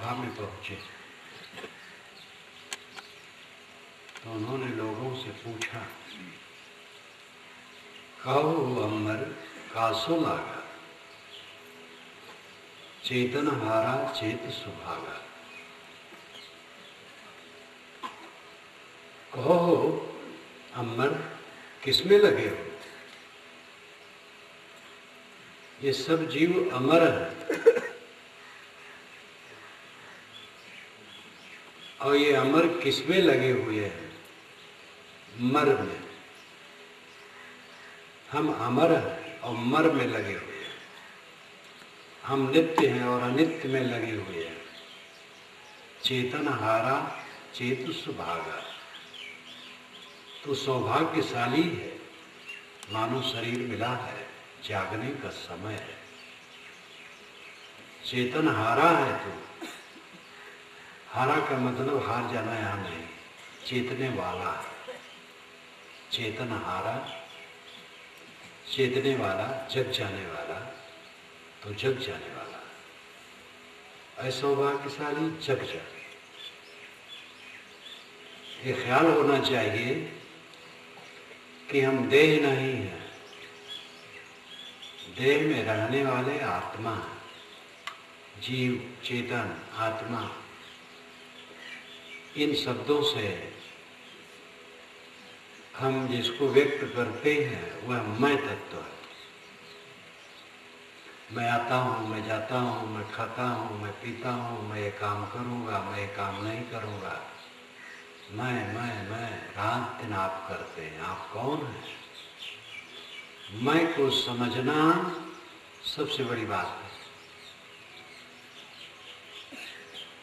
सभा में पहुंचे तो उन्होंने लोगों से पूछा, कहो अमर कासो लागा, चेतन हारा चेत सुभागा। कहो अमर किसमें लगे हो? ये सब जीव अमर है और ये अमर किसमें लगे हुए हैं? मर में। हम अमर हैं और मर में लगे हुए हैं। हम नित्य हैं और अनित्य में लगे हुए हैं। चेतन हारा चेतु सुभागा। तो सौभाग्यशाली है, मानो शरीर मिला है, जागने का समय है। चेतन हारा है तू। हारा का मतलब हार जाना यहाँ नहीं, चेतने वाला है। चेतन हारा, चेतने वाला, जग जाने वाला, तो जग जाने वाला। असौभाग्यशाली जग जाए। ये ख्याल होना चाहिए कि हम देह नहीं हैं, देह में रहने वाले आत्मा, जीव, चेतन, आत्मा। इन शब्दों से हम जिसको व्यक्त करते हैं वह मैं तत्व है। मैं आता हूँ, मैं जाता हूँ, मैं खाता हूँ, मैं पीता हूँ, मैं ये काम करूँगा, मैं ये काम नहीं करूँगा। मैं रात दिन आप करते हैं। आप कौन हैं? मैं को समझना सबसे बड़ी बात है।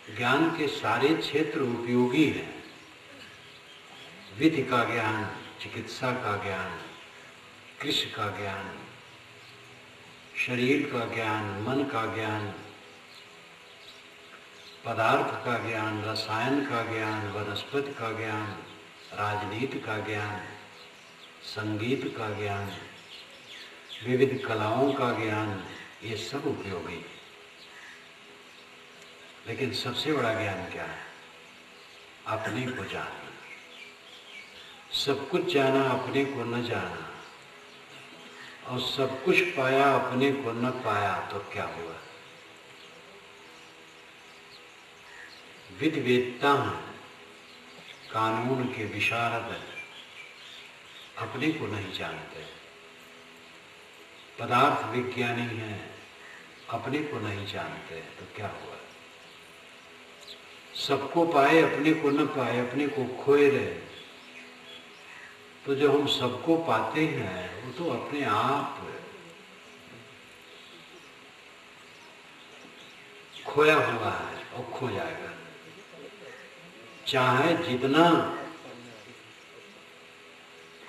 ज्ञान के सारे क्षेत्र उपयोगी हैं। विधि का ज्ञान, चिकित्सा का ज्ञान, कृषि का ज्ञान, शरीर का ज्ञान, मन का ज्ञान, पदार्थ का ज्ञान, रसायन का ज्ञान, वनस्पति का ज्ञान, राजनीति का ज्ञान, संगीत का ज्ञान, विविध कलाओं का ज्ञान, ये सब उपयोगी है। लेकिन सबसे बड़ा ज्ञान क्या है? अपने को जानना। सब कुछ जाना, अपने को न जाना, और सब कुछ पाया, अपने को न पाया, तो क्या हुआ? विद्वेत्ता हैं, कानून के विशारद हैं, अपने को नहीं जानते। पदार्थ विज्ञानी हैं, अपने को नहीं जानते, तो क्या हुआ? सबको पाए, अपने को न पाए, अपने को खोए रहे। तो जब हम सबको पाते हैं वो तो अपने आप खोया हुआ है और खो जाएगा। चाहे जितना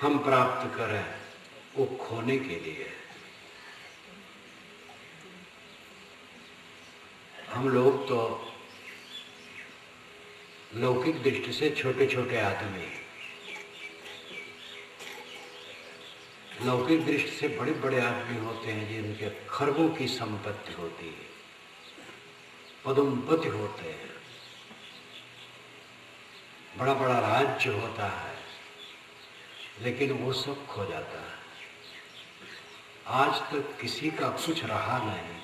हम प्राप्त करें वो खोने के लिए। हम लोग तो लौकिक दृष्टि से छोटे छोटे आदमी हैं, लौकिक दृष्टि से बड़े बड़े आदमी होते हैं जिनके खरबों की संपत्ति होती है, पदोन्नति होते हैं, बड़ा बड़ा राज्य होता है, लेकिन वो सब खो जाता है। आज तक किसी का कुछ रहा नहीं।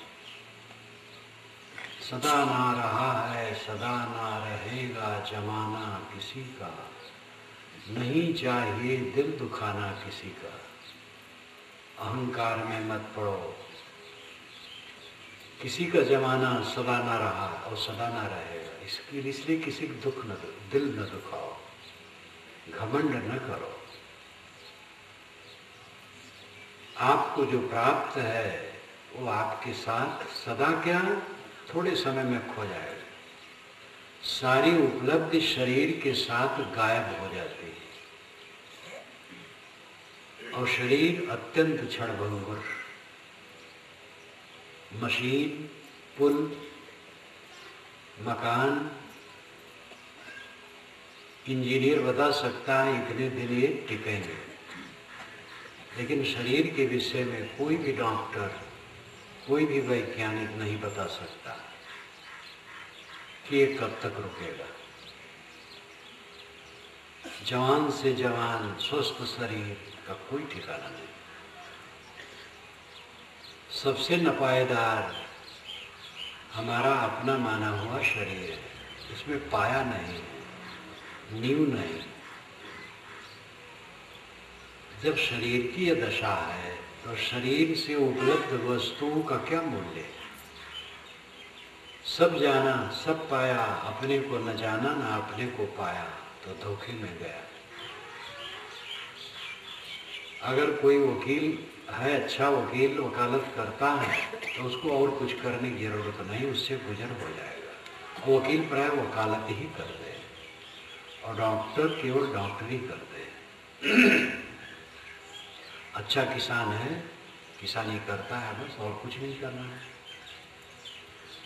सदा ना रहा है, सदा ना रहेगा जमाना किसी का, नहीं चाहिए दिल दुखाना किसी का। अहंकार में मत पड़ो, किसी का जमाना सदा ना रहा और सदा ना रहेगा। इसलिए किसी को दुख न दो, दिल न दुखाओ, घमंड न करो। आपको जो प्राप्त है वो आपके साथ सदा क्या, थोड़े समय में खो जाएगा। सारी उपलब्धि शरीर के साथ गायब हो जाती है और शरीर अत्यंत क्षणभंगुर। मशीन, पुल, मकान, इंजीनियर बता सकता है इतने दिन ये टिकेंगे, लेकिन शरीर के विषय में कोई भी डॉक्टर, कोई भी वैज्ञानिक नहीं बता सकता। कि ये कब तक रुकेगा। जवान से जवान स्वस्थ शरीर का कोई ठिकाना नहीं। सबसे नपायदार हमारा अपना माना हुआ शरीर है, इसमें पाया नहीं है, नींव नहीं। जब शरीर की यह दशा है तो शरीर से उपलब्ध वस्तुओं का क्या मूल्य है। सब जाना सब पाया, अपने को न जाना न अपने को पाया तो धोखे में गया। अगर कोई वकील है, अच्छा वकील वकालत करता है तो उसको और कुछ करने की जरूरत नहीं, उससे गुजर हो जाएगा। वकील प्राय वकालत ही कर दे और डॉक्टर केवल डॉक्टरी कर दे। अच्छा किसान है, किसानी करता है बस, और कुछ नहीं करना है।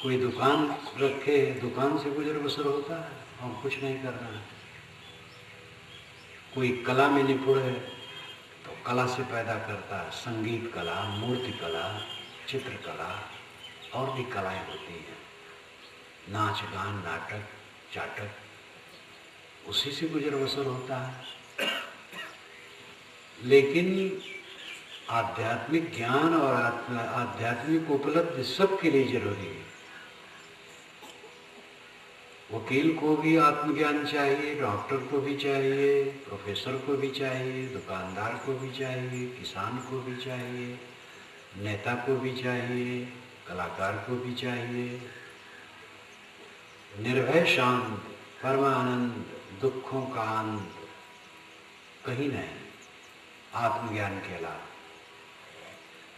कोई दुकान रखे, दुकान से गुजर बसर होता है और कुछ नहीं करना है। कोई कला में निपुण है तो कला से पैदा करता है, संगीत कला, मूर्ति कला, चित्रकला और भी कलाएं होती हैं, नाच गान नाटक चाटक, उसी से गुजर बसर होता है। लेकिन आध्यात्मिक ज्ञान और आध्यात्मिक उपलब्धि सबके लिए जरूरी है। वकील को भी आत्मज्ञान चाहिए, डॉक्टर को भी चाहिए, प्रोफेसर को भी चाहिए, दुकानदार को भी चाहिए, किसान को भी चाहिए, नेता को भी चाहिए, कलाकार को भी चाहिए। निर्भय शांत परमानंद, दुखों का अंत कहीं नहीं, आत्मज्ञान के अलावा।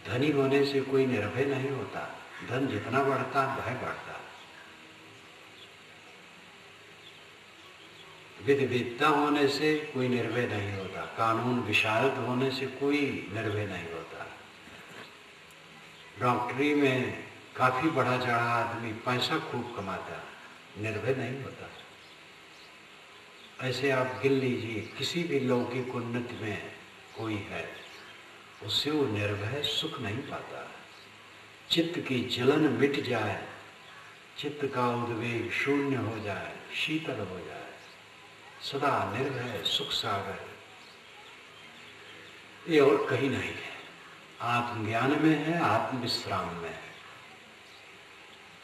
धनी होने से कोई निर्भय नहीं होता, धन जितना बढ़ता भय बढ़ता। विद्वता होने से कोई निर्भय नहीं होता, कानून विशारद होने से कोई निर्भय नहीं होता। डॉक्टरी में काफी बढ़ा चढ़ा आदमी पैसा खूब कमाता, निर्भय नहीं होता। ऐसे आप गिन लीजिए, किसी भी लौकिक उन्नति में कोई है, उससे वो निर्भय सुख नहीं पाता। चित्त की जलन मिट जाए, चित्त का उद्वेग शून्य हो जाए, शीतल हो जाए, सदा निर्भय सुख सागर, ये और कहीं नहीं है। आत्मज्ञान में है, आत्मविश्राम में है।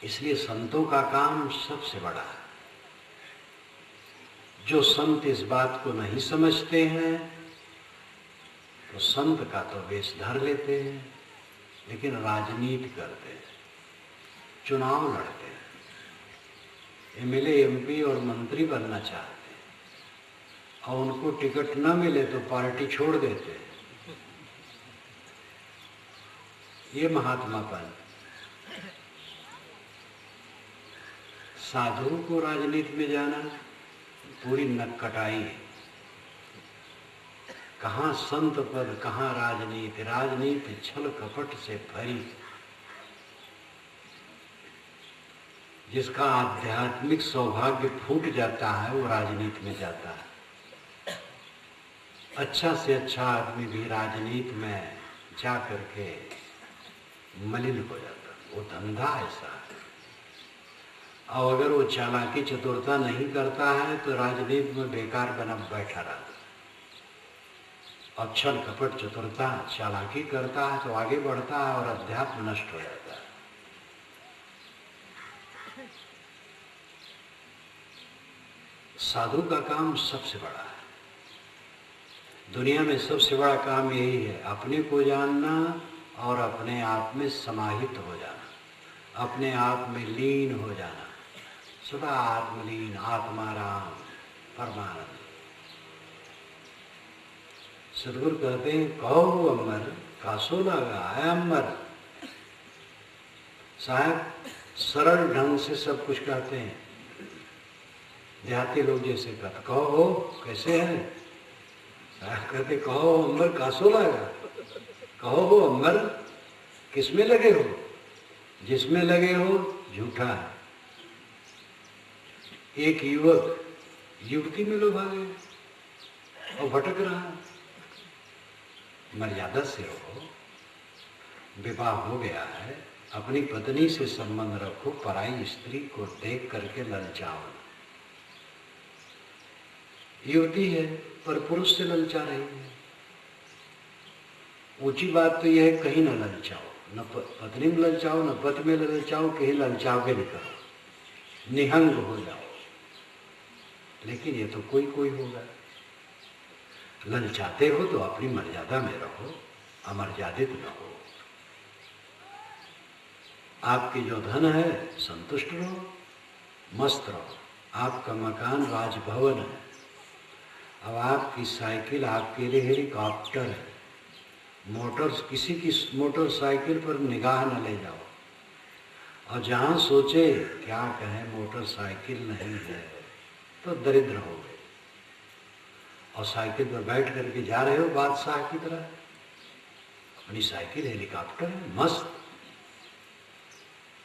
इसलिए संतों का काम सबसे बड़ा है। जो संत इस बात को नहीं समझते हैं तो संत का तो वेश धर लेते हैं, लेकिन राजनीति करते हैं, चुनाव लड़ते हैं, एमएलए एमपी और मंत्री बनना चाहते हैं और उनको टिकट न मिले तो पार्टी छोड़ देते हैं। ये महात्मापन। साधु को राजनीति में जाना पूरी नक्कटाई है। कहाँ संत पद, कहाँ राजनीति। राजनीति छल कपट से भरी। जिसका आध्यात्मिक सौभाग्य फूट जाता है वो राजनीति में जाता है। अच्छा से अच्छा आदमी भी राजनीति में जा करके मलिन हो जाता है। वो धंधा ऐसा है। और अगर वो चालाकी चतुरता नहीं करता है तो राजनीति में बेकार बना बैठा रहता है। और छल कपट चतुरता चालाकी करता है तो आगे बढ़ता है और अध्यात्म नष्ट हो जाता है। साधु का काम सबसे बड़ा है। दुनिया में सबसे बड़ा काम यही है, अपने को जानना और अपने आप में समाहित हो जाना, अपने आप में लीन हो जाना, सदा आत्मलीन, आत्माराम, परमानंद। सदगुरु कहते हैं, कहो अमर कासो लगा है अमर। साहब सरल ढंग से सब कुछ कहते हैं, देहाती लोग जैसे कहते, कहो कैसे है। साहब कहते, कहो अमर कासो लगा। कहो अमर किसमें लगे हो, जिसमें लगे हो झूठा है। एक युवक युवती में लोभा गया और भटक रहा है। मर्यादा से रहो, विवाह हो गया है, अपनी पत्नी से संबंध रखो, पराई स्त्री को देख करके ललचाओ। युवती है पर पुरुष से ललचा रही है। ऊंची बात तो यह है कहीं न ललचाओ, न पत्नी में ललचाओ, न पति में ललचाओ, कहीं ललचाओ के नहीं करो, निहंग हो जाओ। लेकिन ये तो कोई कोई होगा। ललचाते हो तो अपनी मर्यादा में रहो, अमर्यादित न हो। आपकी जो धन है संतुष्ट रहो, मस्त रहो। आपका मकान राजभवन है। अब आपकी साइकिल आपके लिए हेलीकॉप्टर है। किसी की मोटरसाइकिल पर निगाह न ले जाओ। और जहाँ सोचे क्या कहें मोटरसाइकिल नहीं है तो दरिद्र हो गए। और साइकिल पर बैठ करके जा रहे हो बादशाह की तरह। अपनी साइकिल हेलीकॉप्टर है, मस्त।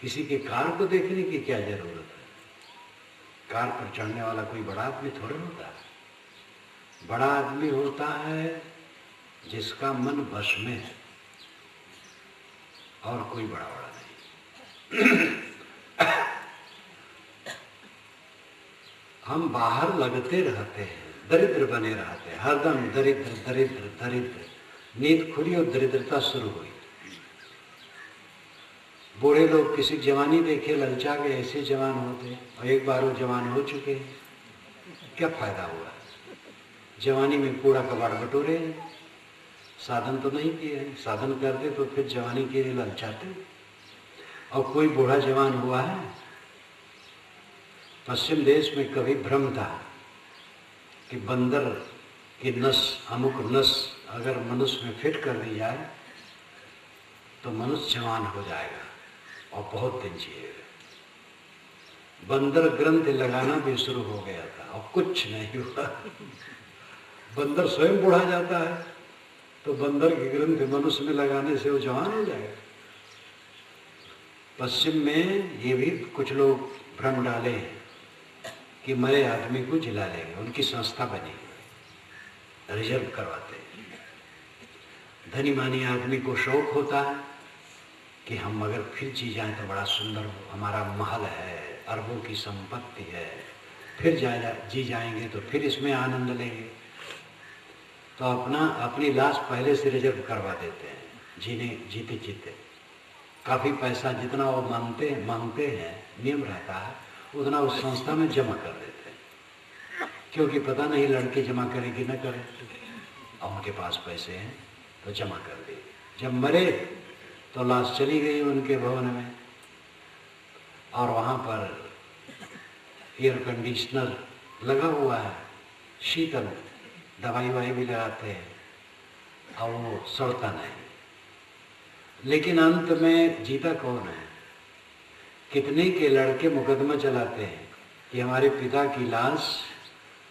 किसी के कार को देखने की क्या जरूरत है? कार पर चढ़ने वाला कोई बड़ा आदमी थोड़ा होता है। बड़ा आदमी होता है जिसका मन वश में है, और कोई बड़ा नहीं। हम बाहर लगते रहते हैं, दरिद्र बने रहते हैं, हरदम दरिद्र दरिद्र दरिद्र। नींद खुली और दरिद्रता शुरू हुई। बूढ़े लोग किसी जवानी देखे ललचा के ऐसे जवान होते, और एक बार वो जवान हो चुके हैं, क्या फायदा हुआ? जवानी में कूड़ा कबाड़ बटोरे, साधन तो नहीं किए हैं। साधन करते तो फिर जवानी के लिए ललचाते। और कोई बूढ़ा जवान हुआ है? पश्चिम देश में कभी भ्रम था कि बंदर की नस, अमुक नस अगर मनुष्य में फिट कर दी जाए तो मनुष्य जवान हो जाएगा और बहुत दिन जिएगा। बंदर ग्रंथ लगाना भी शुरू हो गया था और कुछ नहीं हुआ। बंदर स्वयं बूढ़ा जाता है तो बंदर की ग्रंथ मनुष्य में लगाने से वो जवान हो जाएगा। पश्चिम में ये भी कुछ लोग भ्रम डाले हैं कि मरे आदमी को जिला लेंगे। उनकी संस्था बनी, रिजर्व करवाते हैं। धनी मानी आदमी को शौक होता है कि हम अगर फिर जी जाएं तो बड़ा सुंदर हमारा महल है, अरबों की संपत्ति है, फिर जी जाएंगे तो फिर इसमें आनंद लेंगे। तो अपनी लाश पहले से रिजर्व करवा देते हैं जीते जीते। काफ़ी पैसा जितना वो मांगते हैं, नियम रहता है, उतना उस संस्था में जमा कर देते हैं। क्योंकि पता नहीं लड़के जमा करें कि न करें, और उनके पास पैसे हैं तो जमा कर दिए। जब मरे तो लाश चली गई उनके भवन में, और वहाँ पर एयर कंडीशनर लगा हुआ है, शीतल, दवाई ववाई भी लगाते हैं और वो सड़ता नहीं। लेकिन अंत में जीता कौन है? कितने के लड़के मुकदमा चलाते हैं कि हमारे पिता की लाश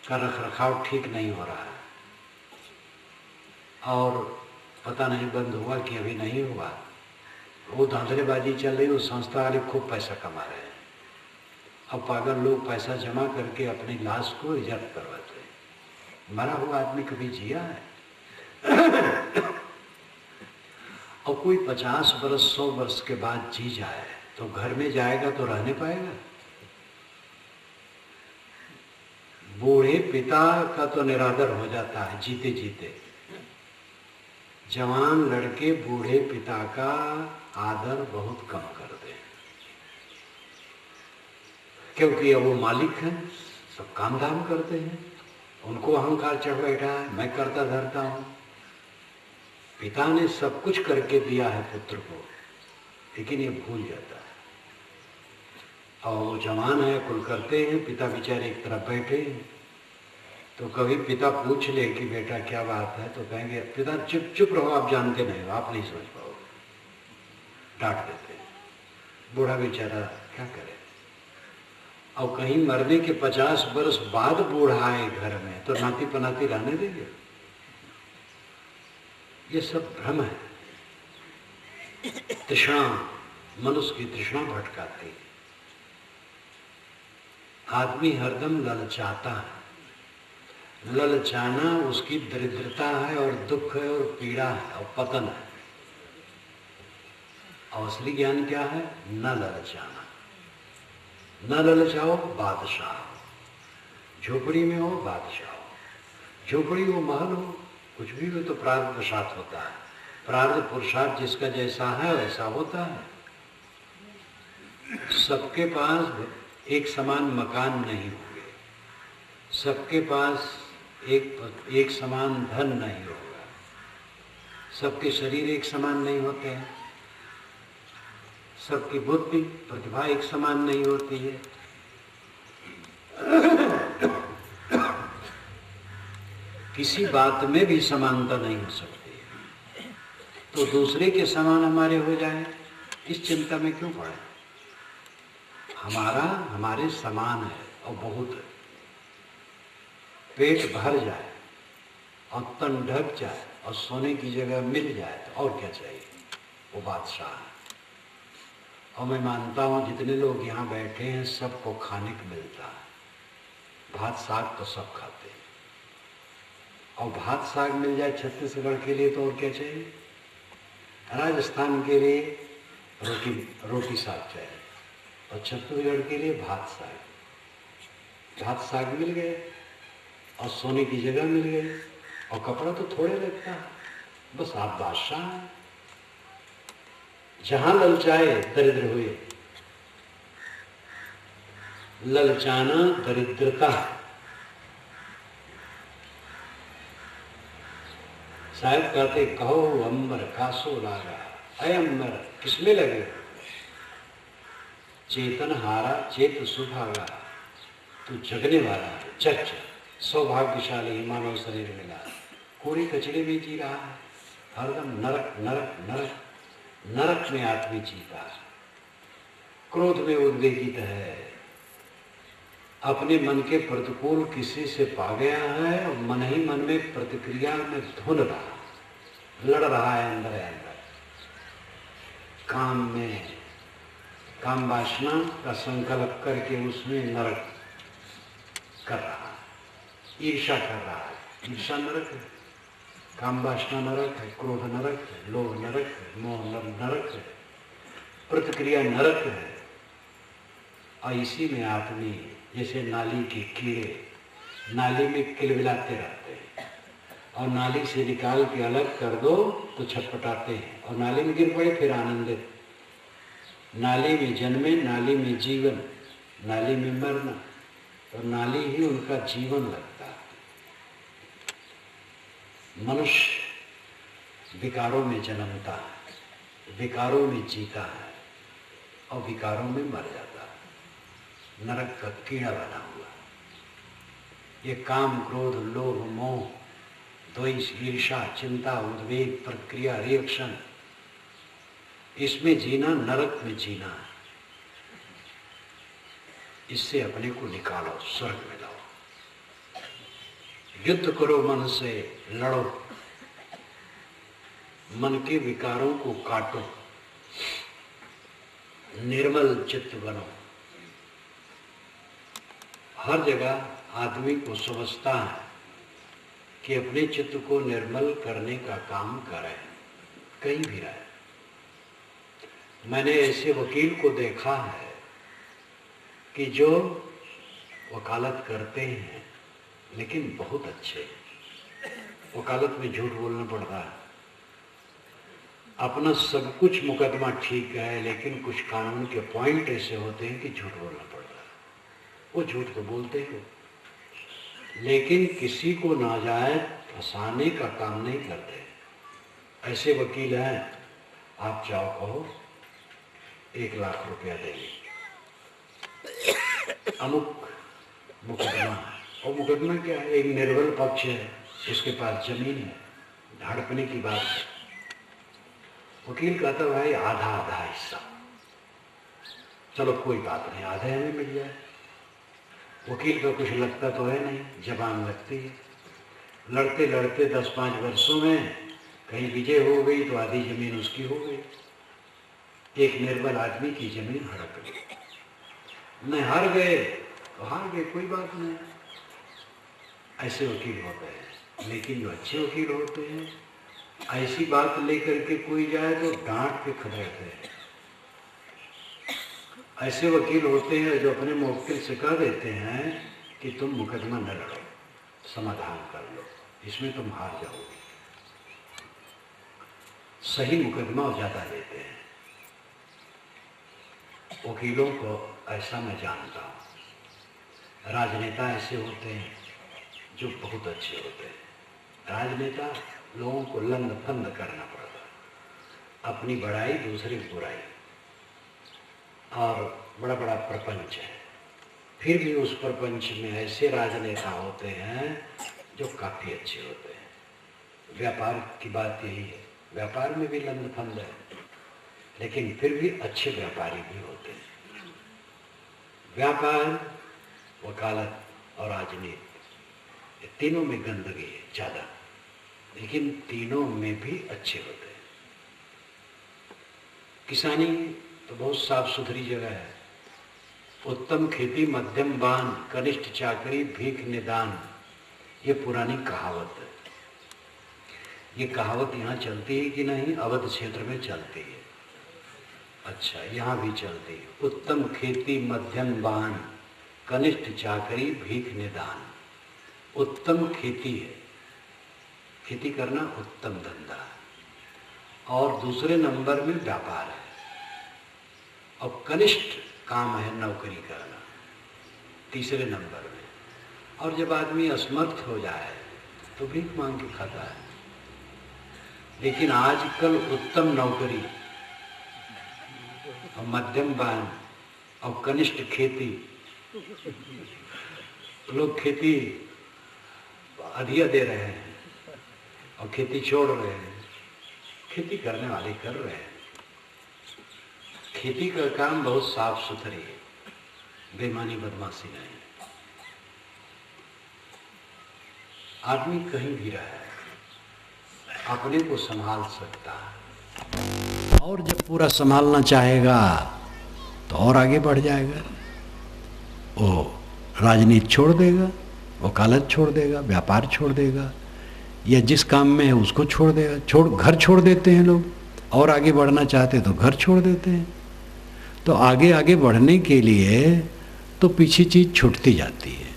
का रखरखाव ठीक नहीं हो रहा है, और पता नहीं बंद हुआ कि अभी नहीं हुआ। वो धांधलेबाजी चल रही, वो संस्था वाले खूब पैसा कमा रहे हैं। अब पागल लोग पैसा जमा करके अपनी लाश को रिजर्व करवाते हैं। मरा हुआ आदमी कभी जिया है? और कोई 50 वर्ष 100 वर्ष के बाद जी जाए तो घर में जाएगा तो रहने पाएगा? बूढ़े पिता का तो निरादर हो जाता है जीते जीते। जवान लड़के बूढ़े पिता का आदर बहुत कम करते हैं, क्योंकि अब वो मालिक हैं, सब काम धाम करते हैं, उनको अहंकार चढ़ बैठा है, मैं करता धरता हूं। पिता ने सब कुछ करके दिया है पुत्र को, लेकिन ये भूल जाता है। और वो जवान है, कुल करते हैं, पिता बेचारे एक तरफ बैठे हैं। तो कभी पिता पूछ ले कि बेटा क्या बात है, तो कहेंगे पिता चुप चुप रहो, आप जानते नहीं हो, आप नहीं समझ पाओगे, डांट देते हैं। बूढ़ा बेचारा क्या करे। और कहीं मरने के 50 वर्ष बाद बूढ़ा आए घर में तो नाती पनाती रहने देंगे? ये सब भ्रम है। तृष्णा, मनुष्य की तृष्णा भटकाती है। आदमी हरदम ललचाता है। ललचाना उसकी दरिद्रता है और दुख है और पीड़ा है और पतन है। और असली ज्ञान क्या है? न ललचाना। न ललचाओ, बादशाह हो। झोपड़ी में हो, बादशाह हो। झोपड़ी हो, महल हो, कुछ भी हो, तो प्रारब्ध वशात होता है। प्रारब्ध पुरुषार्थ जिसका जैसा है वैसा होता है। सबके पास एक समान मकान नहीं होंगे, सबके पास एक समान धन नहीं होगा, सबके शरीर एक समान नहीं होते हैं, सबकी बुद्धि प्रतिभा एक समान नहीं होती है। किसी बात में भी समानता नहीं हो सकती है। तो दूसरे के समान हमारे हो जाए, इस चिंता में क्यों पड़े? हमारा हमारे समान है और बहुत है। पेट भर जाए और तन ढक जाए और सोने की जगह मिल जाए तो और क्या चाहिए? वो बादशाह है। और मैं मानता हूँ जितने लोग यहाँ बैठे हैं सबको खाने को मिलता है। भात साग तो सब खाते हैं, और भात साग मिल जाए छत्तीसगढ़ के लिए तो और क्या चाहिए? राजस्थान के लिए रोटी साग चाहिए, और छत्तीसगढ़ के लिए भात साग। भात साग मिल गए और सोने की जगह मिल गई और कपड़ा तो थोड़े लगता है, बस आप बादशाह हैं। जहां ललचाए दरिद्र हुए। ललचाना दरिद्रता है। साहब कहते कहो अंबर कासो लागा, अय अंबर किसमें लगे? चेतन हारा चेत सुभागा, तू जगने वाला है, चर्च सौभाग्यशाली मानव शरीर मिला। कूड़े कचरे में जी रहा है, हरदम नरक नरक नरक नरक में आदमी जीता है। क्रोध में उद्वेगित है, अपने मन के प्रतिकूल किसी से पा गया है और मन ही मन में प्रतिक्रिया में धुन रहा, लड़ रहा है अंदर अंदर। काम में काम वासना का संकल्प करके उसमें नरक कर रहा है, ईर्षा कर रहा है। ईर्षा नरक है, काम वासना नरक है, क्रोध नरक है, लोभ नरक है, मोह नरक है, प्रतिक्रिया नरक है। और इसी में आदमी जैसे नाली के कीड़े नाली में किलबिलाते रहते हैं, और नाली से निकाल के अलग कर दो तो छटपटाते हैं, और नाली में गिर पड़े फिर आनंदित। नाली में जन्मे, नाली में जीवन, नाली में मरना, तो नाली ही उनका जीवन लगता है। मनुष्य विकारों में जन्मता है, विकारों में जीता है और विकारों में मर जाता है। नरक का कीड़ा बना हुआ। ये काम क्रोध लोभ मोह द्वेष ईर्षा चिंता उद्वेग प्रक्रिया रिएक्शन, इसमें जीना नरक में जीना है। इससे अपने को निकालो, स्वर्ग में लाओ। युद्ध करो, मन से लड़ो, मन के विकारों को काटो, निर्मल चित्त बनो। हर जगह आदमी को समझता है कि अपने चित्त को निर्मल करने का काम करे, कहीं भी रहे। मैंने ऐसे वकील को देखा है कि जो वकालत करते हैं लेकिन बहुत अच्छे, वकालत में झूठ बोलना पड़ता है, अपना सब कुछ मुकदमा ठीक है लेकिन कुछ कानून के पॉइंट ऐसे होते हैं कि झूठ बोलना पड़ता है। वो झूठ तो बोलते हो लेकिन किसी को नाजायज फंसाने का काम नहीं करते। ऐसे वकील हैं, आप चाहो कहो 1 लाख रुपया देंगे, अमुक मुकदमा है, और मुकदमा क्या है? एक निर्बल पक्ष है, उसके पास जमीन है, हड़पने की बात है। वकील कहता भाई आधा आधा हिस्सा, चलो कोई बात नहीं, आधे हमें मिल जाए। वकील का कुछ लगता तो है नहीं, जबान लगती है। लड़ते लड़ते 10-5 वर्षों में कहीं विजय हो गई तो आधी जमीन उसकी हो गई। एक निर्बल आदमी की जमीन हड़प गई। न हार गए तो हार गए, कोई बात नहीं। ऐसे वकील होते हैं। लेकिन जो अच्छे वकील होते हैं, ऐसी बात लेकर के कोई जाए तो डांट के खदेड़ते हैं, ऐसे वकील होते हैं जो अपने मुवक्किल से कह देते हैं कि तुम मुकदमा न लड़ो, समाधान कर लो, इसमें तुम हार जाओगे। सही मुकदमा ज़्यादा लेते हैं। वकीलों को ऐसा मैं जानता हूँ। राजनेता ऐसे होते हैं जो बहुत अच्छे होते हैं। राजनेता लोगों को लंद फंद करना पड़ता है, अपनी बड़ाई दूसरे की बुराई, और बड़ा बड़ा प्रपंच है। फिर भी उस प्रपंच में ऐसे राजनेता होते हैं जो काफ़ी अच्छे होते हैं। व्यापार की बात यही है, व्यापार में भी लंद फंद है, लेकिन फिर भी अच्छे व्यापारी भी होते हैं। व्यापार, वकालत और राजनीति, ये तीनों में गंदगी है ज़्यादा, लेकिन तीनों में भी अच्छे होते हैं। किसानी तो बहुत साफ सुथरी जगह है। उत्तम खेती, मध्यम बान, कनिष्ठ चाकरी, भीख निदान, ये पुरानी कहावत है। ये कहावत यहाँ चलती है कि नहीं? अवध क्षेत्र में चलती है। अच्छा, यहाँ भी चलती है। उत्तम खेती, मध्यम बान, कनिष्ठ चाकरी, भीख निदान। उत्तम खेती है, खेती करना उत्तम धंधा है, और दूसरे नंबर में व्यापार है, और कनिष्ठ काम है नौकरी करना तीसरे नंबर में। और जब आदमी असमर्थ हो जाए तो भीख मांग के खाता है। लेकिन आजकल उत्तम नौकरी और मध्यम बान और कनिष्ठ खेती, लोग खेती अधिया दे रहे हैं और खेती छोड़ रहे हैं। खेती करने वाले कर रहे हैं। खेती का काम बहुत साफ सुथरी है, बेईमानी बदमाशी नहीं। आदमी कहीं भी रहे अपने को संभाल सकता है, और जब पूरा संभालना चाहेगा तो और आगे बढ़ जाएगा। वो राजनीति छोड़ देगा, वकालत छोड़ देगा, व्यापार छोड़ देगा, या जिस काम में है उसको छोड़ देगा। घर छोड़ देते हैं लोग, और आगे बढ़ना चाहते तो घर छोड़ देते हैं। तो आगे आगे बढ़ने के लिए तो पीछे चीज छूटती जाती है।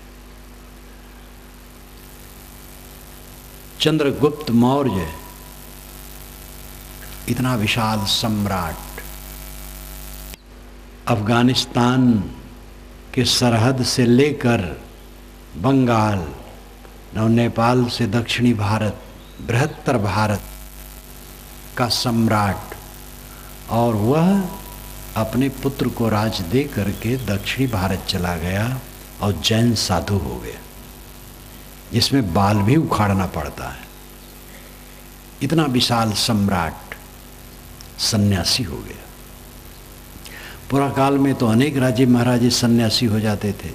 चंद्रगुप्त मौर्य इतना विशाल सम्राट, अफगानिस्तान के सरहद से लेकर बंगाल और नेपाल से दक्षिणी भारत, बृहत्तर भारत का सम्राट, और वह अपने पुत्र को राज दे करके दक्षिणी भारत चला गया और जैन साधु हो गया, जिसमें बाल भी उखाड़ना पड़ता है। इतना विशाल सम्राट सन्यासी हो गया। पुरा काल में तो अनेक राजे महाराजे सन्यासी हो जाते थे,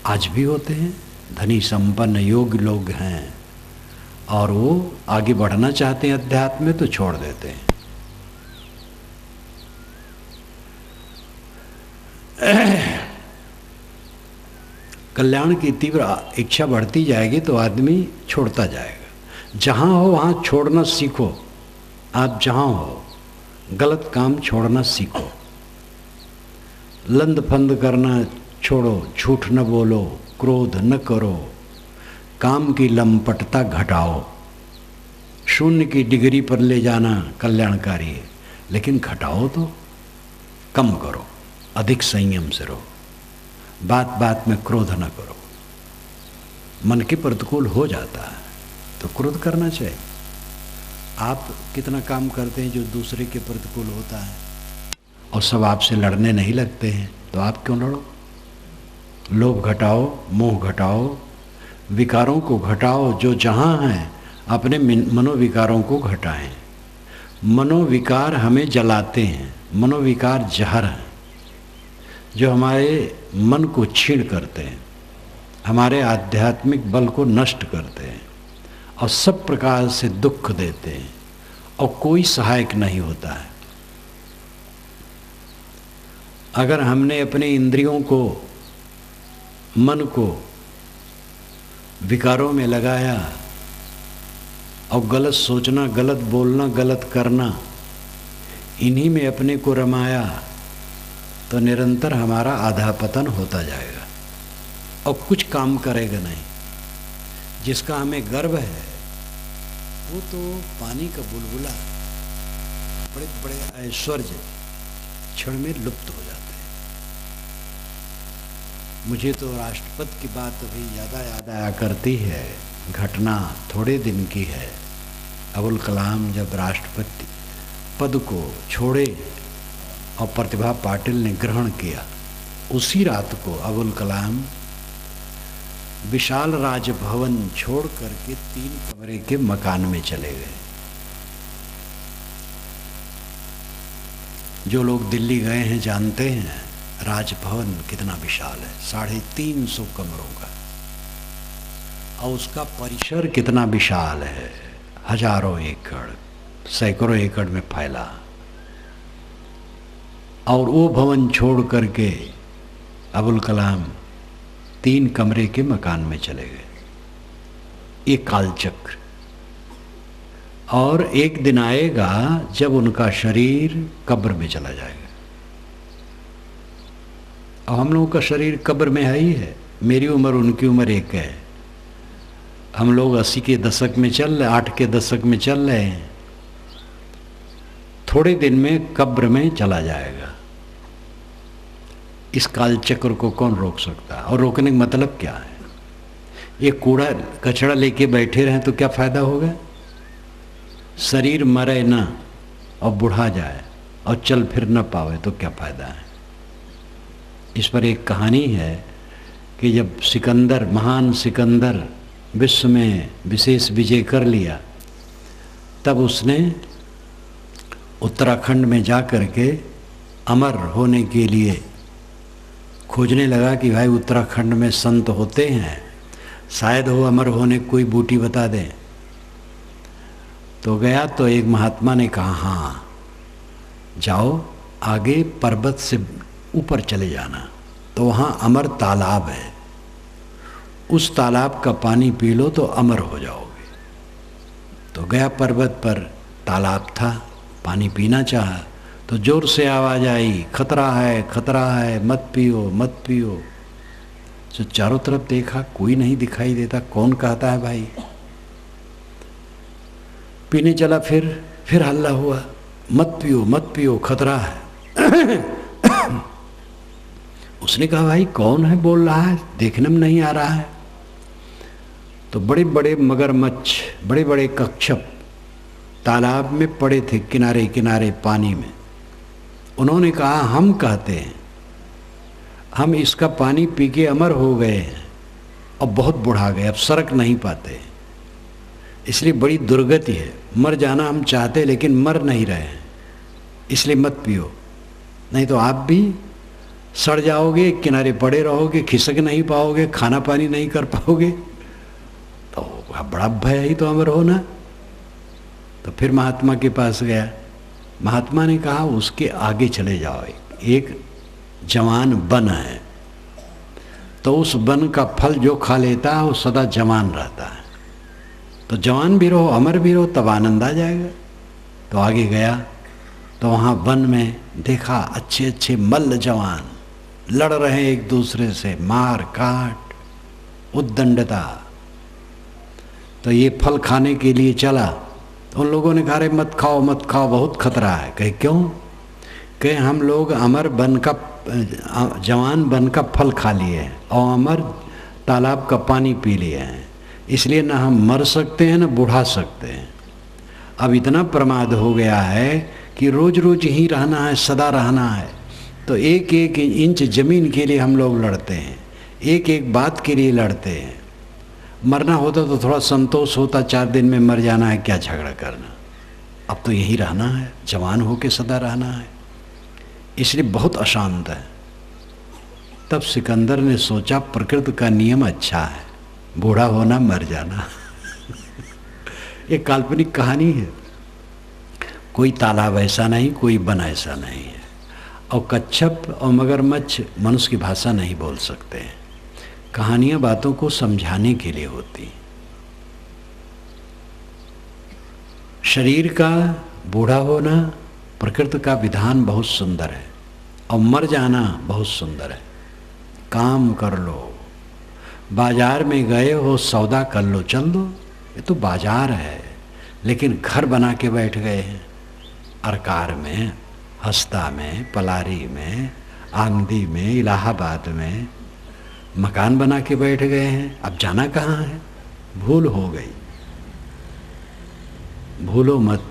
आज भी होते हैं। धनी संपन्न योग्य लोग हैं और वो आगे बढ़ना चाहते हैं अध्यात्म में तो छोड़ देते हैं। कल्याण की तीव्र इच्छा बढ़ती जाएगी तो आदमी छोड़ता जाएगा। जहाँ हो वहाँ छोड़ना सीखो। आप जहाँ हो गलत काम छोड़ना सीखो। लंद फंद करना छोड़ो, झूठ न बोलो, क्रोध न करो, काम की लंपटता घटाओ। शून्य की डिग्री पर ले जाना कल्याणकारी है, लेकिन घटाओ तो कम करो, अधिक संयम से रहो, बात बात में क्रोध न करो। मन के प्रतिकूल हो जाता है तो क्रोध करना चाहिए। आप कितना काम करते हैं जो दूसरे के प्रतिकूल होता है और सब आपसे लड़ने नहीं लगते हैं, तो आप क्यों लड़ो? लोभ घटाओ, मोह घटाओ, विकारों को घटाओ। जो जहाँ हैं अपने मनोविकारों को घटाएं। मनोविकार हमें जलाते हैं। मनोविकार जहर हैं जो हमारे मन को छीण करते हैं, हमारे आध्यात्मिक बल को नष्ट करते हैं और सब प्रकार से दुख देते हैं और कोई सहायक नहीं होता है। अगर हमने अपने इंद्रियों को, मन को विकारों में लगाया और गलत सोचना, गलत बोलना, गलत करना, इन्हीं में अपने को रमाया, तो निरंतर हमारा आधा पतन होता जाएगा और कुछ काम करेगा नहीं। जिसका हमें गर्व है वो तो पानी का बुलबुला, बड़े बड़े ऐश्वर्य क्षण में लुप्त हो जाते हैं। मुझे तो राष्ट्रपति की बात अभी याद आया करती है। घटना थोड़े दिन की है। अबुल कलाम जब राष्ट्रपति पद को छोड़े और प्रतिभा पाटिल ने ग्रहण किया, उसी रात को अबुल कलाम विशाल राजभवन छोड़ करके 3 कमरे के मकान में चले गए। जो लोग दिल्ली गए हैं जानते हैं राजभवन कितना विशाल है, 350 कमरों का, और उसका परिसर कितना विशाल है, हजारों एकड़, सैकड़ों एकड़ में फैला। और वो भवन छोड़ करके अबुल कलाम 3 कमरे के मकान में चले गए। ये कालचक्र। और एक दिन आएगा जब उनका शरीर कब्र में चला जाएगा। और हम लोगों का शरीर कब्र में है ही है। मेरी उम्र उनकी उम्र एक है। हम लोग 80 के दशक में चल रहे, 8 के दशक में चल रहे हैं। थोड़े दिन में कब्र में चला जाएगा। इस कालचक्र को कौन रोक सकता है? और रोकने का मतलब क्या है? ये कूड़ा कचरा लेके बैठे रहें तो क्या फायदा होगा? शरीर मरे ना और बुढ़ा जाए और चल फिर न पावे तो क्या फायदा है? इस पर एक कहानी है कि जब सिकंदर, महान सिकंदर विश्व में विशेष विजय कर लिया, तब उसने उत्तराखंड में जा कर के अमर होने के लिए खोजने लगा कि भाई उत्तराखंड में संत होते हैं, शायद हो अमर होने कोई बूटी बता दें। तो गया तो एक महात्मा ने कहा हाँ जाओ, आगे पर्वत से ऊपर चले जाना, तो वहाँ अमर तालाब है, उस तालाब का पानी पी लो तो अमर हो जाओगे। तो गया पर्वत पर, तालाब था, पानी पीना चाहा तो जोर से आवाज़ आई, खतरा है, मत पियो मत पियो। तो चारों तरफ देखा, कोई नहीं दिखाई देता, कौन कहता है भाई? पीने चला, फिर हल्ला हुआ, मत पियो खतरा है। उसने कहा भाई कौन है बोल रहा है, देखने में नहीं आ रहा है। तो बड़े बड़े मगरमच्छ, बड़े बड़े कच्छप तालाब में पड़े थे किनारे किनारे पानी में। उन्होंने कहा हम कहते हैं हम इसका पानी पी के अमर हो गए हैं और बहुत बुढ़ा गए, अब सरक नहीं पाते, इसलिए बड़ी दुर्गति है। मर जाना हम चाहते लेकिन मर नहीं रहे हैं, इसलिए मत पियो, नहीं तो आप भी सड़ जाओगे, किनारे पड़े रहोगे, खिसक नहीं पाओगे, खाना पानी नहीं कर पाओगे, तो बड़ा भय ही तो अमर होना। तो फिर महात्मा के पास गया। महात्मा ने कहा उसके आगे चले जाओ, एक जवान वन है, तो उस वन का फल जो खा लेता है वो सदा जवान रहता है, तो जवान भी रहो अमर भी रहो, तब आनंद आ जाएगा। तो आगे गया तो वहाँ वन में देखा अच्छे अच्छे मल्ल जवान लड़ रहे एक दूसरे से, मार काट उद्दंडता। तो ये फल खाने के लिए चला, तो उन लोगों ने कहा रे मत खाओ बहुत खतरा है। कहे क्यों? कहे हम लोग अमर बन का, जवान बन का फल खा लिए हैं और अमर तालाब का पानी पी लिए हैं, इसलिए ना हम मर सकते हैं ना बुढ़ा सकते हैं। अब इतना प्रमाद हो गया है कि रोज रोज ही रहना है, सदा रहना है। तो एक एक इंच ज़मीन के लिए हम लोग लड़ते हैं, एक एक बात के लिए लड़ते हैं। मरना होता तो थोड़ा संतोष होता, 4 दिन में मर जाना है, क्या झगड़ा करना। अब तो यही रहना है, जवान होके सदा रहना है, इसलिए बहुत अशांत है। तब सिकंदर ने सोचा प्रकृति का नियम अच्छा है, बूढ़ा होना मर जाना। एक काल्पनिक कहानी है, कोई तालाब ऐसा नहीं, कोई वन ऐसा नहीं है, और कच्छप और मगरमच्छ मनुष्य की भाषा नहीं बोल सकते हैं। कहानियाँ बातों को समझाने के लिए होती। शरीर का बूढ़ा होना प्रकृति का विधान बहुत सुंदर है और मर जाना बहुत सुंदर है। काम कर लो, बाजार में गए हो सौदा कर लो, चल दो, ये तो बाजार है। लेकिन घर बना के बैठ गए हैं, अरकार में, हस्ता में, पलारी में, आंधी में, इलाहाबाद में मकान बना के बैठ गए हैं। अब जाना कहाँ है? भूल हो गई। भूलो मत।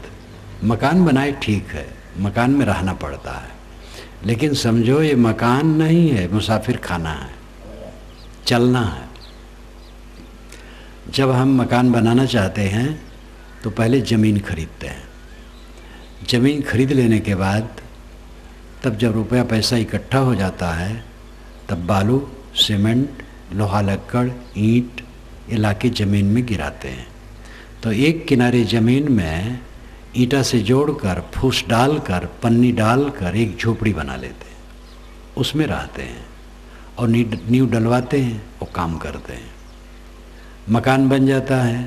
मकान बनाए ठीक है, मकान में रहना पड़ता है, लेकिन समझो ये मकान नहीं है, मुसाफिर खाना है, चलना है। जब हम मकान बनाना चाहते हैं तो पहले ज़मीन खरीदते हैं। ज़मीन खरीद लेने के बाद तब जब रुपया पैसा इकट्ठा हो जाता है तब बालू, सीमेंट, लोहा लक्कड़, ईंट ये लाके ज़मीन में गिराते हैं। तो एक किनारे ज़मीन में ईंटा से जोड़कर, फूस डालकर, पन्नी डालकर एक झोपड़ी बना लेते हैं, उसमें रहते हैं और नींव डलवाते हैं और काम करते हैं। मकान बन जाता है,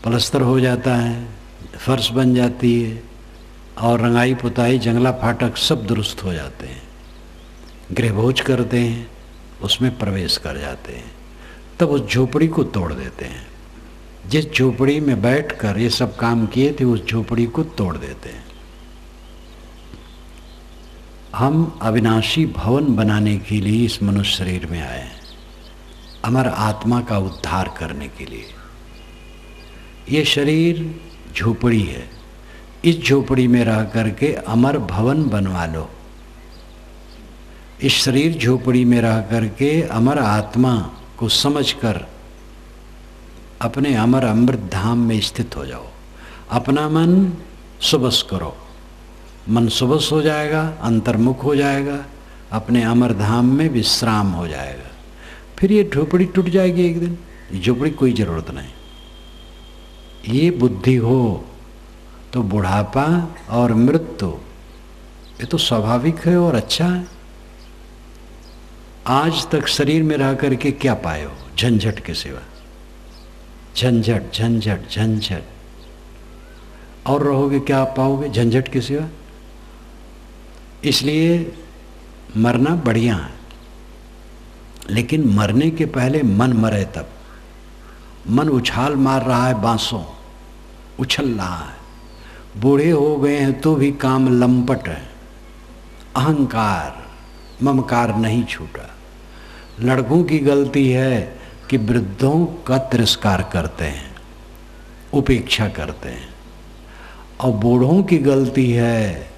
प्लस्तर हो जाता है, फर्श बन जाती है और रंगाई पुताई, जंगला फाटक सब दुरुस्त हो जाते हैं। गृहभोज करते हैं, उसमें प्रवेश कर जाते हैं, तब उस झोपड़ी को तोड़ देते हैं। जिस झोपड़ी में बैठकर ये सब काम किए थे उस झोपड़ी को तोड़ देते हैं। हम अविनाशी भवन बनाने के लिए इस मनुष्य शरीर में आए हैं, अमर आत्मा का उद्धार करने के लिए। ये शरीर झोपड़ी है, इस झोपड़ी में रह करके अमर भवन बनवा लो। इस शरीर झोपड़ी में रह करके अमर आत्मा को समझकर अपने अमर अमृत धाम में स्थित हो जाओ। अपना मन सुबस करो, मन सुबस हो जाएगा, अंतर्मुख हो जाएगा, अपने अमर धाम में विश्राम हो जाएगा। फिर ये झोपड़ी टूट जाएगी एक दिन, झोपड़ी कोई ज़रूरत नहीं। ये बुद्धि हो तो बुढ़ापा और मृत्यु ये तो स्वाभाविक है और अच्छा है। आज तक शरीर में रह करके क्या पाए हो? झंझट के सिवा, झंझट झंझट झंझट। और रहोगे क्या पाओगे झंझट के सिवा? इसलिए मरना बढ़िया है, लेकिन मरने के पहले मन मरे तब। मन उछाल मार रहा है, बांसों उछल रहा है, बूढ़े हो गए हैं तो भी काम लंपट है, अहंकार ममकार नहीं छूटा। लड़कों की गलती है कि वृद्धों का तिरस्कार करते हैं, उपेक्षा करते हैं, और बूढ़ों की गलती है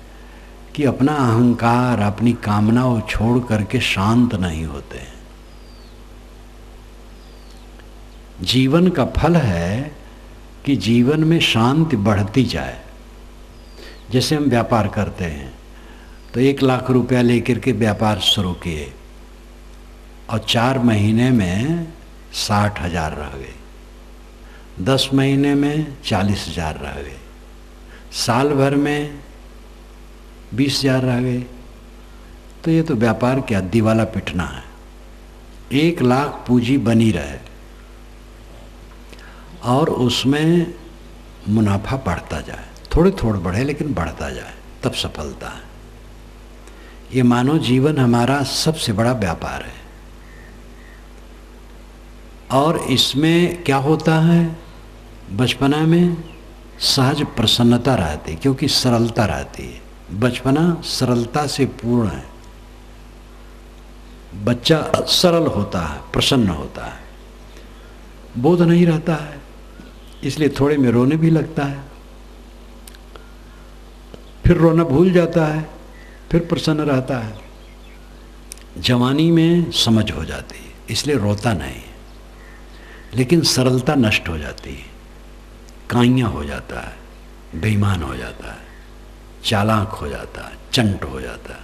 कि अपना अहंकार, अपनी कामनाओं छोड़ करके शांत नहीं होते हैं। जीवन का फल है कि जीवन में शांति बढ़ती जाए। जैसे हम व्यापार करते हैं तो 1 लाख रुपया लेकर के व्यापार शुरू किए और 4 महीने में 60,000 रह गए, 10 महीने में 40,000 रह गए, साल भर में 20,000 रह गए। तो ये तो व्यापार क्या दिवाला पिटना है। 1 लाख पूंजी बनी रहे और उसमें मुनाफा बढ़ता जाए, थोड़े थोड़े बढ़े लेकिन बढ़ता जाए, तब सफलता है। ये मानव जीवन हमारा सबसे बड़ा व्यापार है। और इसमें क्या होता है, बचपना में सहज प्रसन्नता रहती, क्योंकि सरलता रहती है। बचपना सरलता से पूर्ण है, बच्चा सरल होता है, प्रसन्न होता है, बोध नहीं रहता है, इसलिए थोड़े में रोने भी लगता है, फिर रोना भूल जाता है, फिर प्रसन्न रहता है। जवानी में समझ हो जाती है, इसलिए रोता नहीं, लेकिन सरलता नष्ट हो जाती है, काइयाँ हो जाता है, बेईमान हो जाता है, चालाक हो जाता है, चंट हो जाता है,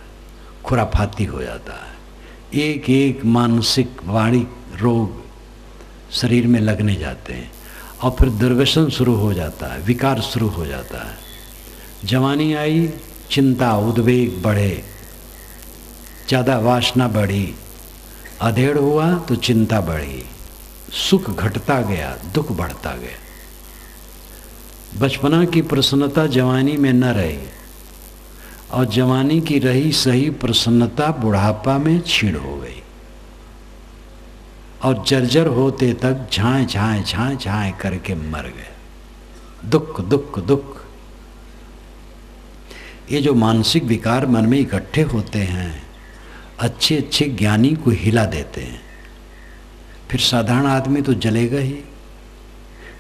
खुराफाती हो जाता है। एक एक मानसिक वाणी रोग शरीर में लगने जाते हैं और फिर दुर्व्यसन शुरू हो जाता है, विकार शुरू हो जाता है। जवानी आई, चिंता उद्वेग बढ़े, ज़्यादा वासना बढ़ी, अधेड़ हुआ तो चिंता बढ़ी, सुख घटता गया, दुख बढ़ता गया। बचपना की प्रसन्नता जवानी में न रही और जवानी की रही सही प्रसन्नता बुढ़ापा में छीड़ हो गई, और जर्जर होते तक झाए झाए झाए झाए करके मर गए। दुख दुख दुख। ये जो मानसिक विकार मन में इकट्ठे होते हैं, अच्छे अच्छे ज्ञानी को हिला देते हैं। फिर साधारण आदमी तो जलेगा ही।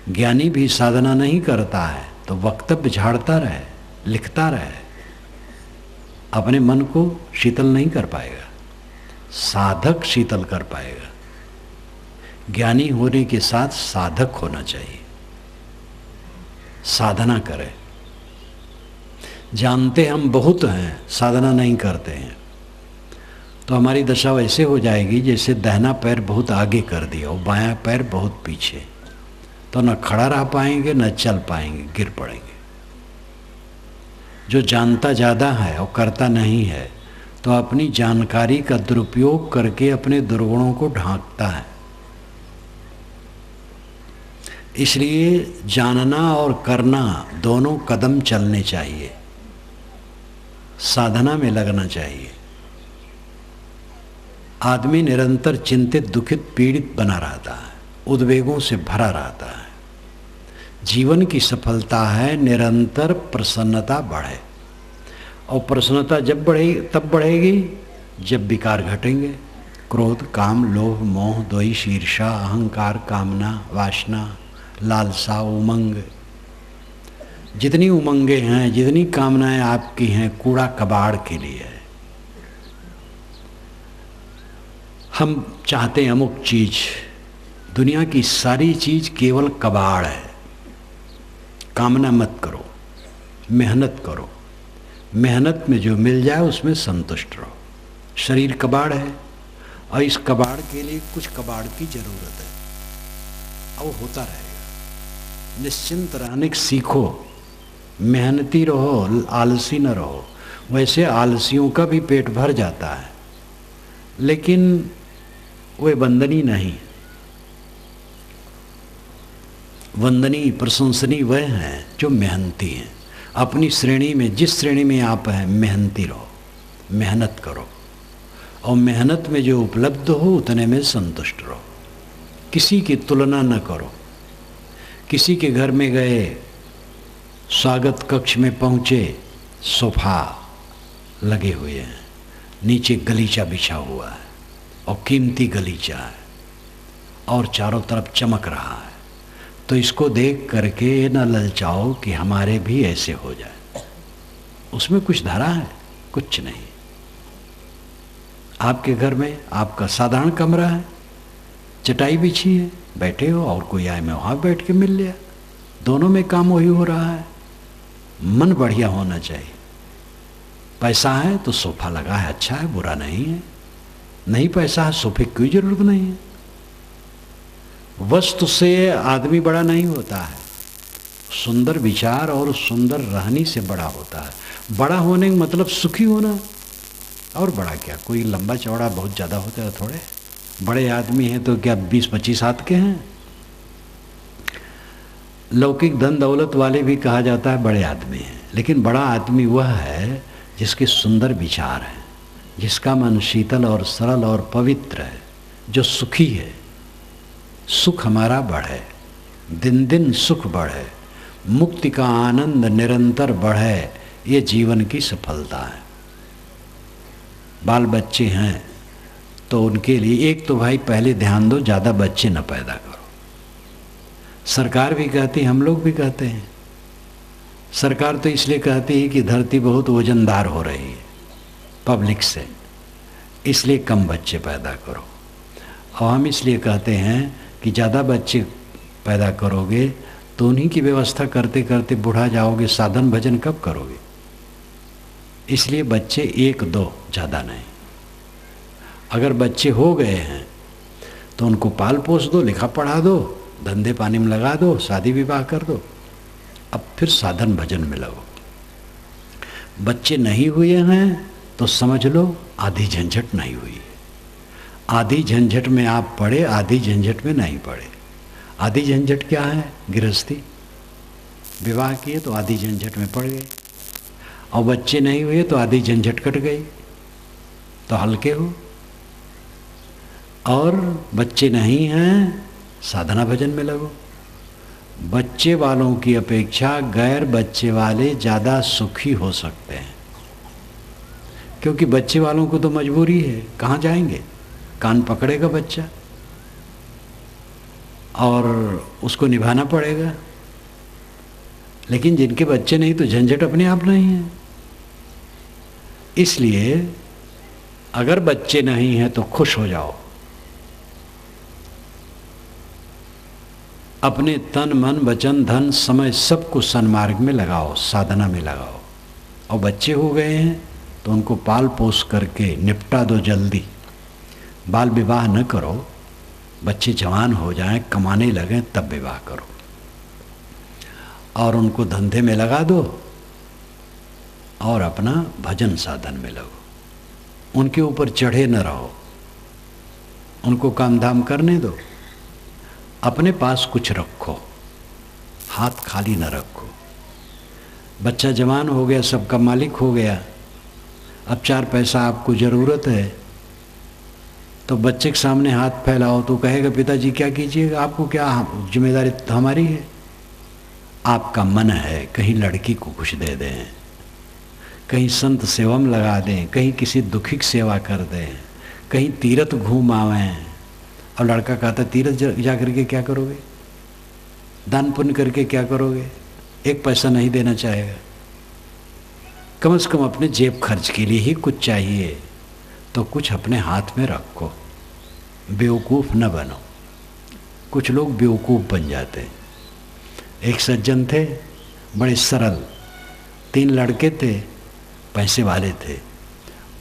ज्ञानी भी साधना नहीं करता है तो वक्तव्य झाड़ता रहे, लिखता रहे, अपने मन को शीतल नहीं कर पाएगा। साधक शीतल कर पाएगा। ज्ञानी होने के साथ साधक होना चाहिए। साधना करें। जानते हम बहुत हैं, साधना नहीं करते हैं, तो हमारी दशा वैसे हो जाएगी जैसे दाहिना पैर बहुत आगे कर दिया और बायां पैर बहुत पीछे, तो न खड़ा रह पाएंगे न चल पाएंगे, गिर पड़ेंगे। जो जानता ज़्यादा है और करता नहीं है तो अपनी जानकारी का दुरुपयोग करके अपने दुर्गुणों को ढांकता है। इसलिए जानना और करना दोनों कदम चलने चाहिए। साधना में लगना चाहिए। आदमी निरंतर चिंतित, दुखित, पीड़ित बना रहता है, उद्वेगों से भरा रहता है। जीवन की सफलता है निरंतर प्रसन्नता बढ़े, और प्रसन्नता जब बढ़ेगी तब बढ़ेगी जब विकार घटेंगे। क्रोध, काम, लोभ, मोह, द्वेष, ईर्ष्या, अहंकार, कामना, वासना, लालसा, उमंग, जितनी उमंगे हैं, जितनी कामनाएं आपकी हैं, कूड़ा कबाड़ के लिए है। हम चाहते हैं अमुक चीज, दुनिया की सारी चीज केवल कबाड़ है। कामना मत करो, मेहनत करो। मेहनत में जो मिल जाए उसमें संतुष्ट रहो। शरीर कबाड़ है और इस कबाड़ के लिए कुछ कबाड़ की जरूरत है, और होता रहेगा। निश्चिंत रहने सीखो, मेहनती रहो, आलसी न रहो। वैसे आलसियों का भी पेट भर जाता है, लेकिन वे वंदनीय नहीं। वंदनीय प्रशंसनीय वह हैं जो मेहनती हैं। अपनी श्रेणी में, जिस श्रेणी में आप हैं, मेहनती रहो, मेहनत करो, और मेहनत में जो उपलब्ध हो उतने में संतुष्ट रहो। किसी की तुलना न करो। किसी के घर में गए, स्वागत कक्ष में पहुँचे, सोफा लगे हुए हैं, नीचे गलीचा बिछा हुआ है और कीमती गलीचा है और चारों तरफ चमक रहा है, तो इसको देख करके न ललचाओ कि हमारे भी ऐसे हो जाए। उसमें कुछ धरा है? कुछ नहीं। आपके घर में आपका साधारण कमरा है, चटाई बिछी है, बैठे हो, और कोई आए, मैं वहाँ बैठ के मिल लिया। दोनों में काम वही हो रहा है। मन बढ़िया होना चाहिए। पैसा है तो सोफा लगा है, अच्छा है, बुरा नहीं है। नहीं पैसा है, सोफे की कोई जरूरत नहीं है। वस्तु से आदमी बड़ा नहीं होता है, सुंदर विचार और सुंदर रहनी से बड़ा होता है। बड़ा होने का मतलब सुखी होना, और बड़ा क्या, कोई लंबा चौड़ा बहुत ज़्यादा होता है थोड़े। बड़े आदमी हैं तो क्या 20-25 हाथ के हैं। लौकिक धन दौलत वाले भी कहा जाता है बड़े आदमी हैं, लेकिन बड़ा आदमी वह है जिसके सुंदर विचार हैं, जिसका मन शीतल और सरल और पवित्र है, जो सुखी है। सुख हमारा बढ़े, दिन दिन सुख बढ़े, मुक्ति का आनंद निरंतर बढ़े, ये जीवन की सफलता है। बाल बच्चे हैं तो उनके लिए एक तो भाई पहले ध्यान दो, ज़्यादा बच्चे न पैदा करो। सरकार भी कहती है, हम लोग भी कहते हैं। सरकार तो इसलिए कहती है कि धरती बहुत वजनदार हो रही है पब्लिक से, इसलिए कम बच्चे पैदा करो। और हम इसलिए कहते हैं कि ज़्यादा बच्चे पैदा करोगे तो उन्हीं की व्यवस्था करते करते बूढ़ा जाओगे, साधन भजन कब करोगे? इसलिए बच्चे 1-2, ज़्यादा नहीं। अगर बच्चे हो गए हैं तो उनको पाल पोस दो, लिखा पढ़ा दो, धंधे पानी में लगा दो, शादी विवाह कर दो, अब फिर साधन भजन में लगो। बच्चे नहीं हुए हैं तो समझ लो आधी झंझट नहीं हुई। आधी झंझट में आप पड़े, आधी झंझट में नहीं पड़े। आधी झंझट क्या है? गृहस्थी। विवाह किए तो आधी झंझट में पड़ गए। और बच्चे नहीं हुए तो आधी झंझट कट गई, तो हल्के हो। और बच्चे नहीं हैं, साधना भजन में लगो। बच्चे वालों की अपेक्षा गैर बच्चे वाले ज़्यादा सुखी हो सकते हैं, क्योंकि बच्चे वालों को तो मजबूरी है, कहाँ जाएंगे, कान पकड़ेगा बच्चा और उसको निभाना पड़ेगा। लेकिन जिनके बच्चे नहीं तो झंझट अपने आप नहीं है। इसलिए अगर बच्चे नहीं हैं तो खुश हो जाओ, अपने तन मन वचन धन समय सबको सन्मार्ग में लगाओ, साधना में लगाओ। और बच्चे हो गए हैं तो उनको पाल पोस करके निपटा दो जल्दी। बाल विवाह न करो, बच्चे जवान हो जाएं, कमाने लगें, तब विवाह करो और उनको धंधे में लगा दो और अपना भजन साधन में लगो। उनके ऊपर चढ़े न रहो, उनको काम धाम करने दो। अपने पास कुछ रखो, हाथ खाली न रखो। बच्चा जवान हो गया, सबका मालिक हो गया, अब 4 पैसा आपको ज़रूरत है, तो बच्चे के सामने हाथ फैलाओ तो कहेगा पिताजी क्या कीजिएगा, आपको क्या जिम्मेदारी हमारी है। आपका मन है कहीं लड़की को कुछ दे दें, कहीं संत सेवा में लगा दें, कहीं किसी दुखी की सेवा कर दें, कहीं तीर्थ घूम आवें। और लड़का कहता तीर्थ जा करके क्या करोगे, दान पुण्य करके क्या करोगे, 1 पैसा नहीं देना चाहेगा। कम से कम अपने जेब खर्च के लिए ही कुछ चाहिए, तो कुछ अपने हाथ में रखो। बेवकूफ़ न बनो। कुछ लोग बेवकूफ़ बन जाते हैं। एक सज्जन थे, बड़े सरल, 3 लड़के थे, पैसे वाले थे।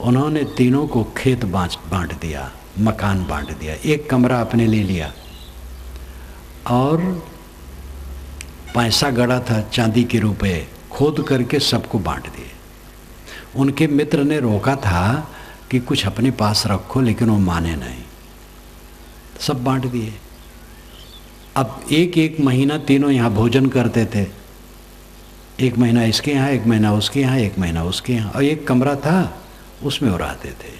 उन्होंने तीनों को खेत बांट दिया, मकान बांट दिया, 1 कमरा अपने ले लिया और पैसा गड़ा था चांदी के रुपए, खोद करके सबको बांट दिए। उनके मित्र ने रोका था कि कुछ अपने पास रखो, लेकिन वो माने नहीं, सब बांट दिए। अब एक महीना तीनों यहाँ भोजन करते थे, 1 महीना इसके यहाँ, 1 महीना उसके यहाँ, 1 महीना उसके यहाँ, और 1 कमरा था उसमें वो रहते थे।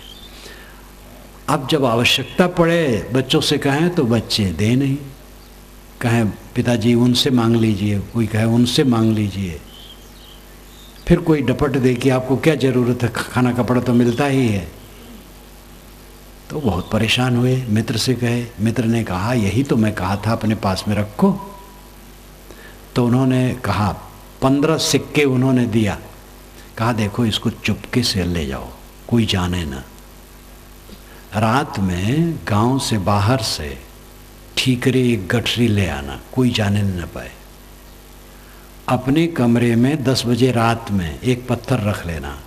अब जब आवश्यकता पड़े बच्चों से कहें तो बच्चे दे नहीं, कहें पिताजी उनसे मांग लीजिए, कोई कहे उनसे मांग लीजिए, फिर कोई डपट दे कि आपको क्या ज़रूरत है, खाना कपड़ा तो मिलता ही है। तो बहुत परेशान हुए, मित्र से कहे, मित्र ने कहा यही तो मैं कहा था अपने पास में रखो। तो उन्होंने कहा 15 सिक्के उन्होंने दिया, कहा देखो इसको चुपके से ले जाओ, कोई जाने ना। रात में गांव से बाहर से ठीकरे 1 गठरी ले आना, कोई जाने न पाए। अपने कमरे में 10 बजे रात में 1 पत्थर रख लेना,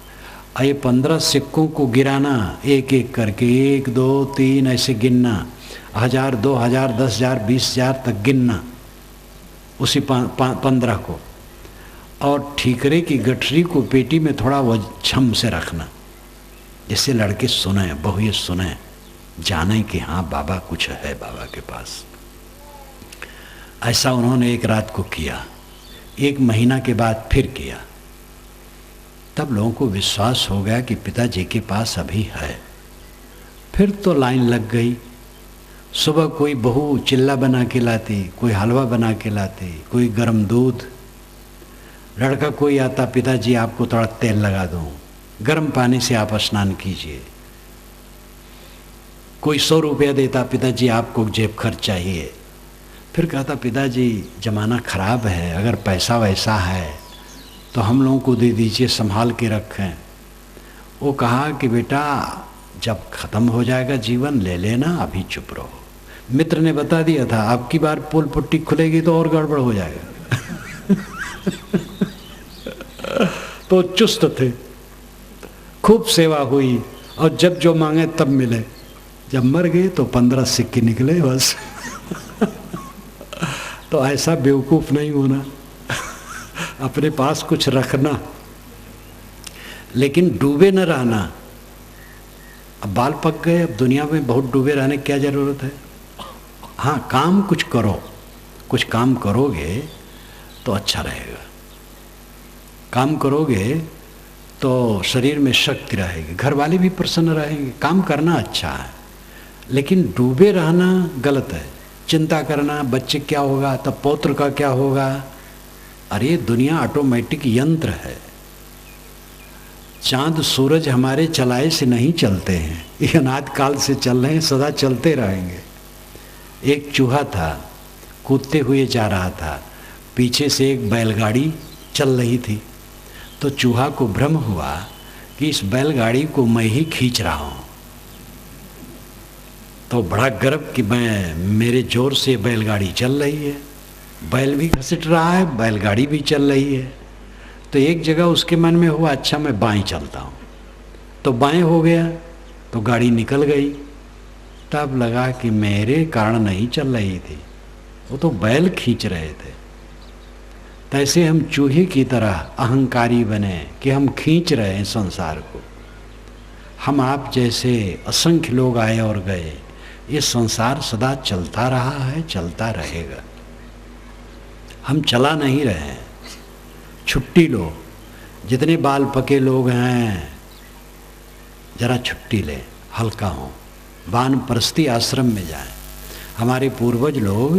और ये 15 सिक्कों को गिराना, एक एक करके, 1 2 3 ऐसे गिनना, 1000 2000 10,000 20,000 तक गिनना उसी 15 को। और ठीकरे की गठरी को पेटी में थोड़ा छम से रखना, जिससे लड़के सुने, बहुएं सुने, जाने कि हाँ बाबा कुछ है बाबा के पास। ऐसा उन्होंने एक रात को किया, 1 महीना के बाद फिर किया। तब लोगों को विश्वास हो गया कि पिताजी के पास अभी है। फिर तो लाइन लग गई। सुबह कोई बहू चिल्ला बना के लाती, कोई हलवा बना के लाती, कोई गर्म दूध। लड़का कोई आता, पिताजी आपको थोड़ा तेल लगा दूँ, गर्म पानी से आप स्नान कीजिए। कोई 100 रुपया देता, पिताजी आपको जेब खर्च चाहिए। फिर कहता पिताजी ज़माना ख़राब है, अगर पैसा वैसा है तो हम लोगों को दे दीजिए, संभाल के रखें। वो कहा कि बेटा जब ख़त्म हो जाएगा जीवन ले लेना, अभी चुप रहो। मित्र ने बता दिया था अब की बार पुल पुट्टी खुलेगी तो और गड़बड़ हो जाएगा। तो चुस्त थे, खूब सेवा हुई, और जब जो मांगे तब मिले। जब मर गए तो 15 सिक्के निकले बस। तो ऐसा बेवकूफ़ नहीं होना, अपने पास कुछ रखना, लेकिन डूबे न रहना। अब बाल पक गए, अब दुनिया में बहुत डूबे रहने की क्या ज़रूरत है। हाँ, काम कुछ करो, कुछ काम करोगे तो अच्छा रहेगा। काम करोगे तो शरीर में शक्ति रहेगी, घर वाले भी प्रसन्न रहेंगे, काम करना अच्छा है। लेकिन डूबे रहना गलत है। चिंता करना बच्चे क्या होगा, तब पौत्र का क्या होगा। अरे दुनिया ऑटोमेटिक यंत्र है। चांद सूरज हमारे चलाए से नहीं चलते हैं, ये अनाद काल से चल रहे हैं, सदा चलते रहेंगे। एक चूहा था, कूदते हुए जा रहा था, पीछे से एक बैलगाड़ी चल रही थी। तो चूहा को भ्रम हुआ कि इस बैलगाड़ी को मैं ही खींच रहा हूँ। तो बड़ा गर्व कि मेरे जोर से बैलगाड़ी चल रही है, बैल भी घसीट रहा है, बैलगाड़ी भी चल रही है। तो एक जगह उसके मन में हुआ, अच्छा मैं बाएं चलता हूँ। तो बाएं हो गया तो गाड़ी निकल गई। तब लगा कि मेरे कारण नहीं चल रही थी, वो तो बैल खींच रहे थे। तैसे हम चूहे की तरह अहंकारी बने कि हम खींच रहे हैं संसार को। हम आप जैसे असंख्य लोग आए और गए, ये संसार सदा चलता रहा है, चलता रहेगा। हम चला नहीं रहे हैं। छुट्टी लो, जितने बाल पके लोग हैं जरा छुट्टी लें, हल्का हो, वानप्रस्थी आश्रम में जाएं। हमारे पूर्वज लोग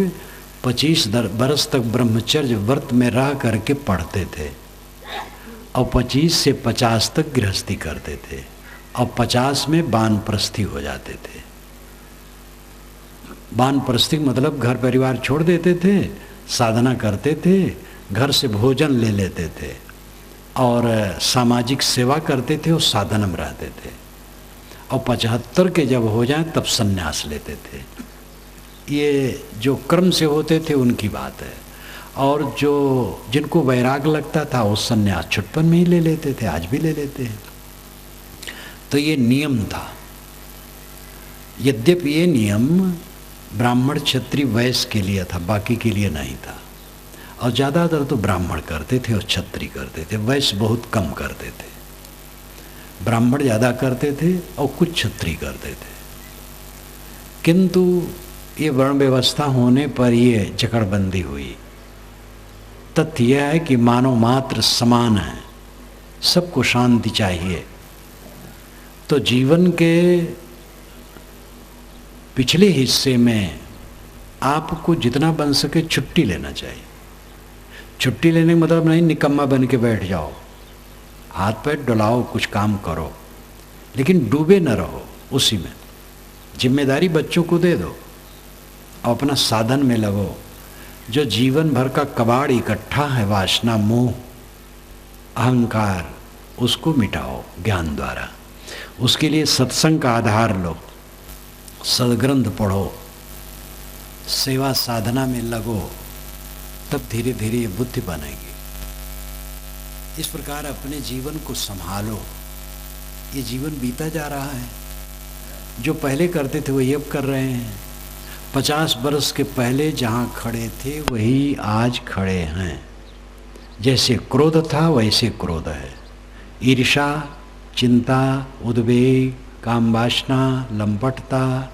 25 बरस तक ब्रह्मचर्य व्रत में रह करके पढ़ते थे और 25 से 50 तक गृहस्थी करते थे और 50 में वानप्रस्थी हो जाते थे। वानप्रस्थी मतलब घर परिवार छोड़ देते थे, साधना करते थे, घर से भोजन ले लेते थे और सामाजिक सेवा करते थे और साधनम रहते थे। और 75 के जब हो जाएं तब संन्यास लेते थे। ये जो कर्म से होते थे उनकी बात है। और जो जिनको वैराग लगता था वो संन्यास छुटपन में ही ले लेते थे, आज भी ले लेते हैं। तो ये नियम था। यद्यपि ये नियम ब्राह्मण क्षत्रिय वैश्य के लिए था, बाकी के लिए नहीं था। और ज़्यादातर तो ब्राह्मण करते थे और क्षत्रिय करते थे, वैश्य बहुत कम करते थे। ब्राह्मण ज़्यादा करते थे और कुछ क्षत्रिय करते थे। किंतु ये वर्ण व्यवस्था होने पर ये जकड़बंदी हुई। तथ्य यह है कि मानव मात्र समान है, सबको शांति चाहिए। तो जीवन के पिछले हिस्से में आपको जितना बन सके छुट्टी लेना चाहिए। छुट्टी लेने का मतलब नहीं निकम्मा बन के बैठ जाओ, हाथ पैर डुलाओ, कुछ काम करो, लेकिन डूबे न रहो उसी में। जिम्मेदारी बच्चों को दे दो, अपना साधन में लगो। जो जीवन भर का कबाड़ इकट्ठा है, वासना, मोह, अहंकार, उसको मिटाओ ज्ञान द्वारा। उसके लिए सत्संग का आधार लो, सदग्रंथ पढ़ो, सेवा साधना में लगो, तब धीरे धीरे ये बुद्धि बनेगी। इस प्रकार अपने जीवन को संभालो। ये जीवन बीता जा रहा है, जो पहले करते थे वही अब कर रहे हैं। 50 बरस के पहले जहाँ खड़े थे वही आज खड़े हैं। जैसे क्रोध था वैसे क्रोध है। ईर्ष्या, चिंता, उद्वेग, काम वासना, लंपटता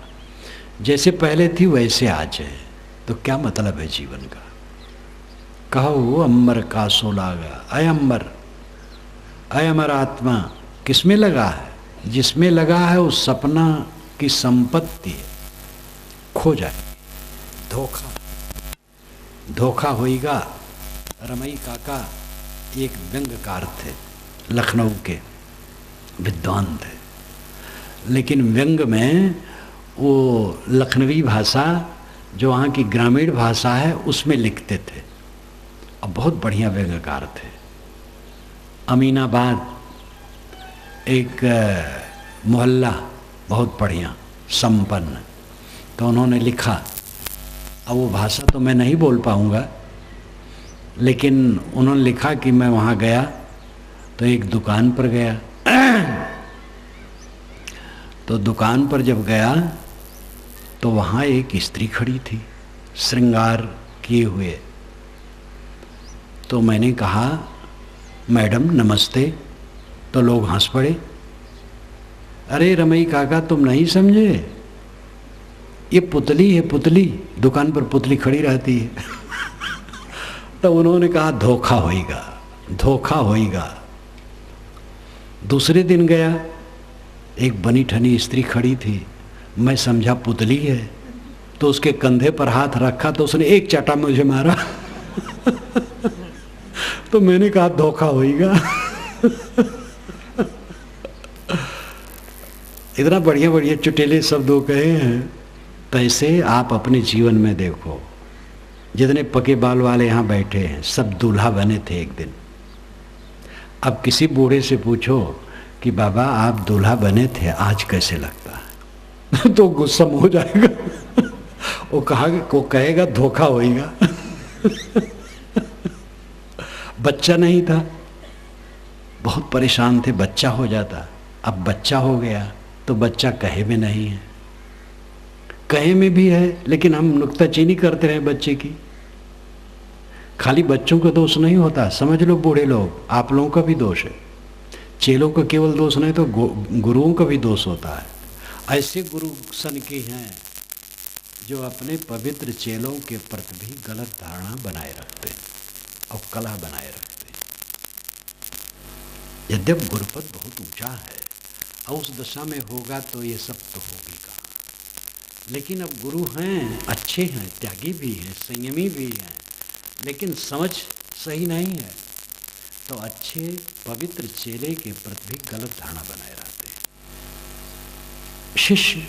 जैसे पहले थी वैसे आज है। तो क्या मतलब है जीवन का? कहो अमर का सो लागा, अयम्बर, अयमर आत्मा किसमें लगा है? जिसमें लगा है उस सपना की संपत्ति खो जाए। धोखा धोखा होएगा। रमई काका एक व्यंग्यकार थे, लखनऊ के विद्वान थे, लेकिन व्यंग में वो लखनवी भाषा जो वहाँ की ग्रामीण भाषा है उसमें लिखते थे और बहुत बढ़िया व्यंग्यकार थे। अमीनाबाद एक मोहल्ला बहुत बढ़िया संपन्न, तो उन्होंने लिखा। अब वो भाषा तो मैं नहीं बोल पाऊँगा, लेकिन उन्होंने लिखा कि मैं वहाँ गया तो एक दुकान पर गया। तो दुकान पर जब गया तो वहाँ एक स्त्री खड़ी थी श्रृंगार किए हुए। तो मैंने कहा मैडम नमस्ते, तो लोग हंस पड़े। अरे रमई काका तुम नहीं समझे, ये पुतली है, पुतली, दुकान पर पुतली खड़ी रहती है। तो उन्होंने कहा धोखा होएगा, धोखा होएगा। दूसरे दिन गया, एक बनी ठनी स्त्री खड़ी थी, मैं समझा पुतली है, तो उसके कंधे पर हाथ रखा तो उसने एक चाटा मुझे मारा। तो मैंने कहा धोखा होगा। इतना बढ़िया बढ़िया चुटेले शब्दों कहे हैं। तो ऐसे आप अपने जीवन में देखो, जितने पके बाल वाले यहाँ बैठे हैं सब दूल्हा बने थे एक दिन। अब किसी बूढ़े से पूछो कि बाबा आप दूल्हा बने थे, आज कैसे लगता है? तो गुस्सा हो जाएगा। वो कहेगा धोखा होगा। बच्चा नहीं था, बहुत परेशान थे, बच्चा हो जाता। अब बच्चा हो गया तो बच्चा कहे में नहीं है, कहे में भी है, लेकिन हम नुक्ताचीनी करते रहे बच्चे की। खाली बच्चों का दोष नहीं होता, समझ लो बूढ़े लोग, आप लोगों का भी दोष है। चेलों का केवल दोष नहीं तो गुरुओं का भी दोष होता है। ऐसे गुरु सन के हैं जो अपने पवित्र चेलों के प्रति भी गलत धारणा बनाए रखते हैं और कलह बनाए रखते हैं। यद्यप गुरुपद बहुत ऊंचा है और उस दशा में होगा तो ये सब तो होगी कहाँ, लेकिन अब गुरु हैं, अच्छे हैं, त्यागी भी हैं, संयमी भी हैं, लेकिन समझ सही नहीं है, तो अच्छे पवित्र चेले के प्रति भी गलत धारणा बनाए रहते हैं। शिष्य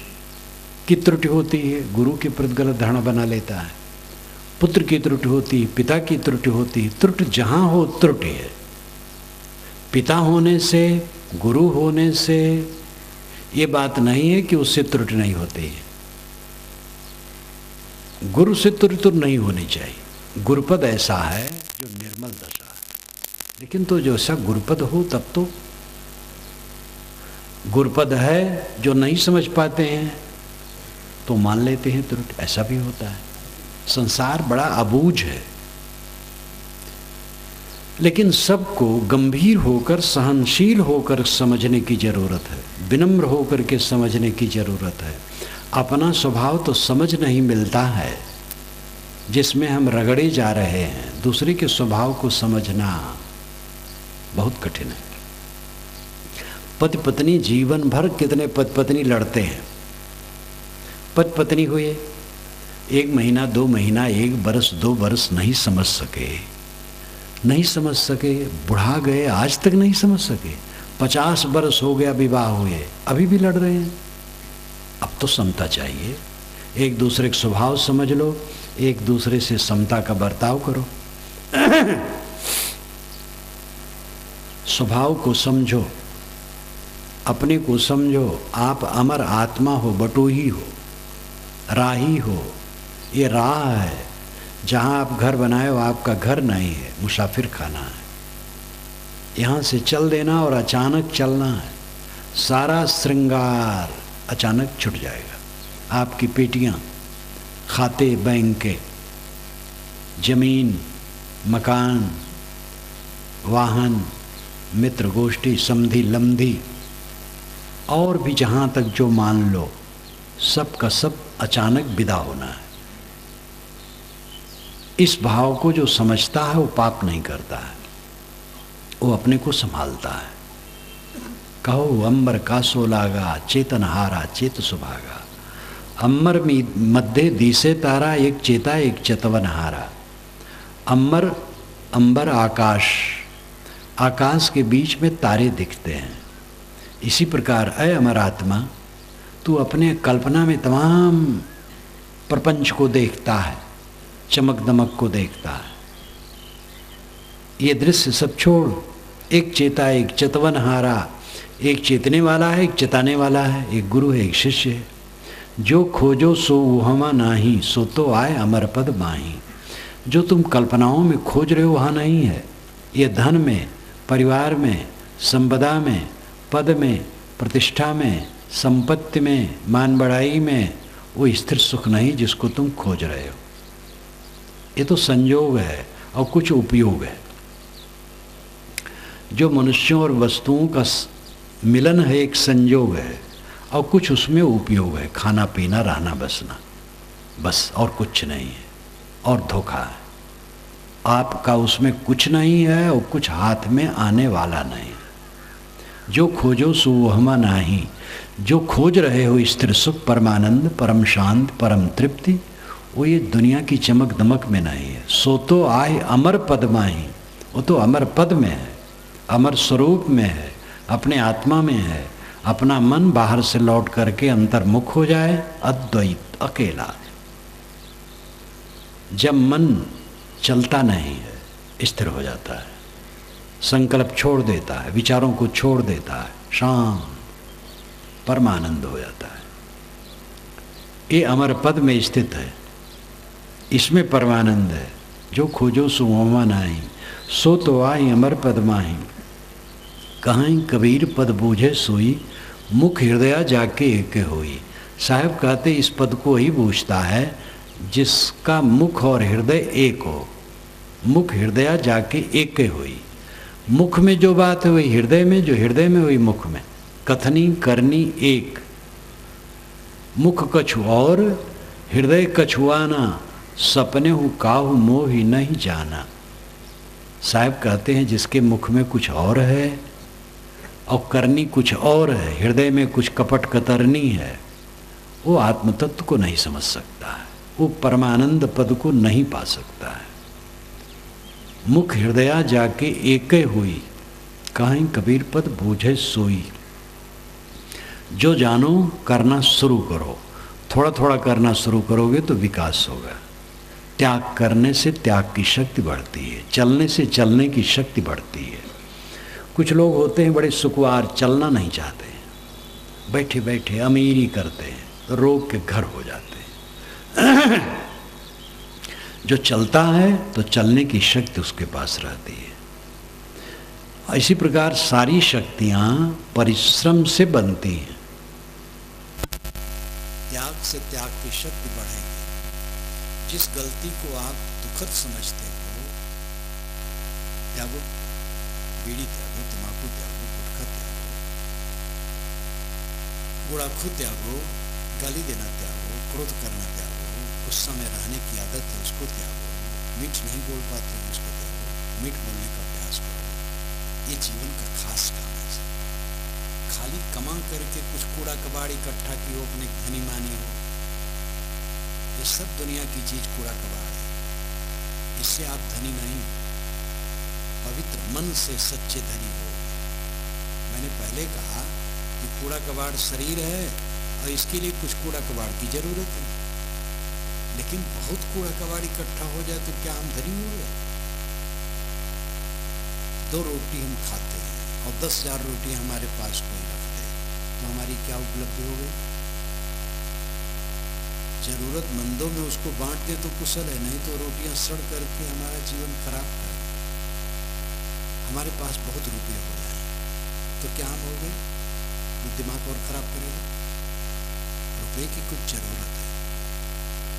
की त्रुटि होती है, गुरु के प्रति गलत धारणा बना लेता है। पुत्र की त्रुटि होती है, पिता की त्रुटि होती है। त्रुटि जहाँ हो त्रुटि है। पिता होने से, गुरु होने से ये बात नहीं है कि उससे त्रुटि नहीं होती है। गुरु से त्रुटि तो नहीं होनी चाहिए। गुरुपद ऐसा है जो निर्मल दशा है, लेकिन तो जो ऐसा गुरुपद हो तब तो। गुरुपद है जो नहीं समझ पाते हैं तो मान लेते हैं त्रुटि, ऐसा भी होता है। संसार बड़ा अबूझ है, लेकिन सबको गंभीर होकर, सहनशील होकर समझने की जरूरत है, विनम्र होकर के समझने की जरूरत है। अपना स्वभाव तो समझ नहीं मिलता है जिसमें हम रगड़े जा रहे हैं, दूसरे के स्वभाव को समझना बहुत कठिन है। पति पत्नी जीवन भर कितने पति पत्नी लड़ते हैं, पति पत्नी हुए 1 महीना 2 महीना 1 बरस 2 बरस नहीं समझ सके, बुढ़ा गए आज तक नहीं समझ सके। 50 बरस हो गया विवाह हुए, अभी भी लड़ रहे हैं। अब तो समता चाहिए, एक दूसरे का स्वभाव समझ लो, एक दूसरे से समता का बर्ताव करो। स्वभाव को समझो, अपने को समझो। आप अमर आत्मा हो, बटोही हो, राही हो। ये राह है, जहाँ आप घर बनाए हो आपका घर नहीं है, मुसाफिर खाना है। यहाँ से चल देना और अचानक चलना है। सारा श्रृंगार अचानक छूट जाएगा। आपकी पेटियाँ, खाते बैंक के, जमीन, मकान, वाहन, मित्र गोष्ठी, समधी लमधी और भी जहाँ तक जो मान लो, सब का सब अचानक विदा होना है। इस भाव को जो समझता है वो पाप नहीं करता है, वो अपने को संभालता है। कहो अंबर कासो लागा, चेतन हारा चेत सुभागा। अम्बर मध्य दिसे तारा, एक चेता एक चेतवन हारा। अम्बर, अंबर आकाश, आकाश के बीच में तारे दिखते हैं। इसी प्रकार अय अमर आत्मा, तू अपने कल्पना में तमाम प्रपंच को देखता है, चमक दमक को देखता है। ये दृश्य सब छोड़, एक चेता एक चेतवन हारा। एक चेतने वाला है, एक चेताने वाला है, एक गुरु है, एक शिष्य है। जो खोजो सो वहमा नाही, सो तो आए अमर पद माही। जो तुम कल्पनाओं में खोज रहे हो वहाँ नहीं है। ये धन में, परिवार में, संपदा में, पद में, प्रतिष्ठा में, संपत्ति में, मान बढ़ाई में वो स्थिर सुख नहीं जिसको तुम खोज रहे हो। ये तो संयोग है और कुछ उपयोग है। जो मनुष्यों और वस्तुओं का मिलन है एक संयोग है, और कुछ उसमें उपयोग है, खाना पीना रहना बसना, बस और कुछ नहीं है। और धोखा है, आपका उसमें कुछ नहीं है और कुछ हाथ में आने वाला नहीं। जो खोजो सो वहमा नाही। जो खोज रहे हो स्थिर सुख, परमानंद, परम शांत, परम तृप्ति, वो ये दुनिया की चमक दमक में नहीं है। सो तो आए अमर पद माही, वो तो अमर पद में है, अमर स्वरूप में है, अपने आत्मा में है। अपना मन बाहर से लौट करके अंतर्मुख हो जाए, अद्वैत अकेला। जब मन चलता नहीं है, स्थिर हो जाता है, संकल्प छोड़ देता है, विचारों को छोड़ देता है, शांत परमानंद हो जाता है। ये अमर पद में स्थित है, इसमें परमानंद है। जो खोजो सो वहमा नाही, सो तो आई अमर पद माही। कहीं कबीर पद बूझे सोई, मुख हृदय जाके एक होई। साहब कहते इस पद को ही बूझता है जिसका मुख और हृदय एक हो। मुख हृदय जाके एक होई। मुख में जो बात है वही हृदय में, जो हृदय में वही मुख में। कथनी करनी एक, मुख कछु और हृदय कछुआना। सपने हूँ काहू मोहि नहीं जाना। साहब कहते हैं जिसके मुख में कुछ और है और करनी कुछ और है, हृदय में कुछ कपट कतरनी है, वो आत्म तत्व को नहीं समझ सकता है, वो परमानंद पद को नहीं पा सकता है। मुख हृदय जाके एके हुई, कहीं कबीर पद बूझे सोई। जो जानो करना शुरू करो, थोड़ा थोड़ा करना शुरू करोगे तो विकास होगा। त्याग करने से त्याग की शक्ति बढ़ती है, चलने से चलने की शक्ति बढ़ती है। कुछ लोग होते हैं बड़े सुकुवार, चलना नहीं चाहते, बैठे बैठे अमीरी करते हैं, रोग के घर हो जाते हैं। जो चलता है तो चलने की शक्ति उसके पास रहती है। इसी प्रकार सारी शक्तियाँ परिश्रम से बनती हैं। त्याग से त्याग की शक्ति बढ़ेगी। जिस गलती को आप दुखद समझते हो, त्यागो, बीड़ी त्यागो, तम्बाकू त्यागो, गुटखा त्यागो, गुड़ाखू त्यागो, गाली देना त्यागो, क्रोध करना त्यागो, गुस्सा में रहने की आदत है उसको त्यागो, मीठ नहीं बोल पाते हो उसको त्यागो, मीठ बोलने का अभ्यास करो। ये जीवन का खास काम है। खाली कमा करके कुछ कूड़ा कबाड़ इकट्ठा की हो, अपने धनी मानी हो, ये सब दुनिया की चीज कूड़ा कबाड़ है। इससे आप धनी नहीं, पवित्र मन से सच्चे धनी हो। मैंने पहले कहा कि कूड़ा कबाड़ शरीर है और इसके लिए कुछ कूड़ा कबाड़ की जरूरत है, लेकिन बहुत कूड़ा कबाड़ इकट्ठा हो जाए तो क्या हम धनी हो गए? 2 रोटी हम खाते हैं और 10,000 रोटी हमारे पास कोई रख दे तो हमारी क्या उपलब्धि हो गई? जरूरतमंदों में उसको बांट दे तो कुशल है, नहीं तो रोटियां सड़ करके हमारा जीवन खराब कर। हमारे पास बहुत रुपये हो जाए तो क्या हम हो गए? वो दिमाग और खराब करेगा। रुपये की कुछ जरूरत है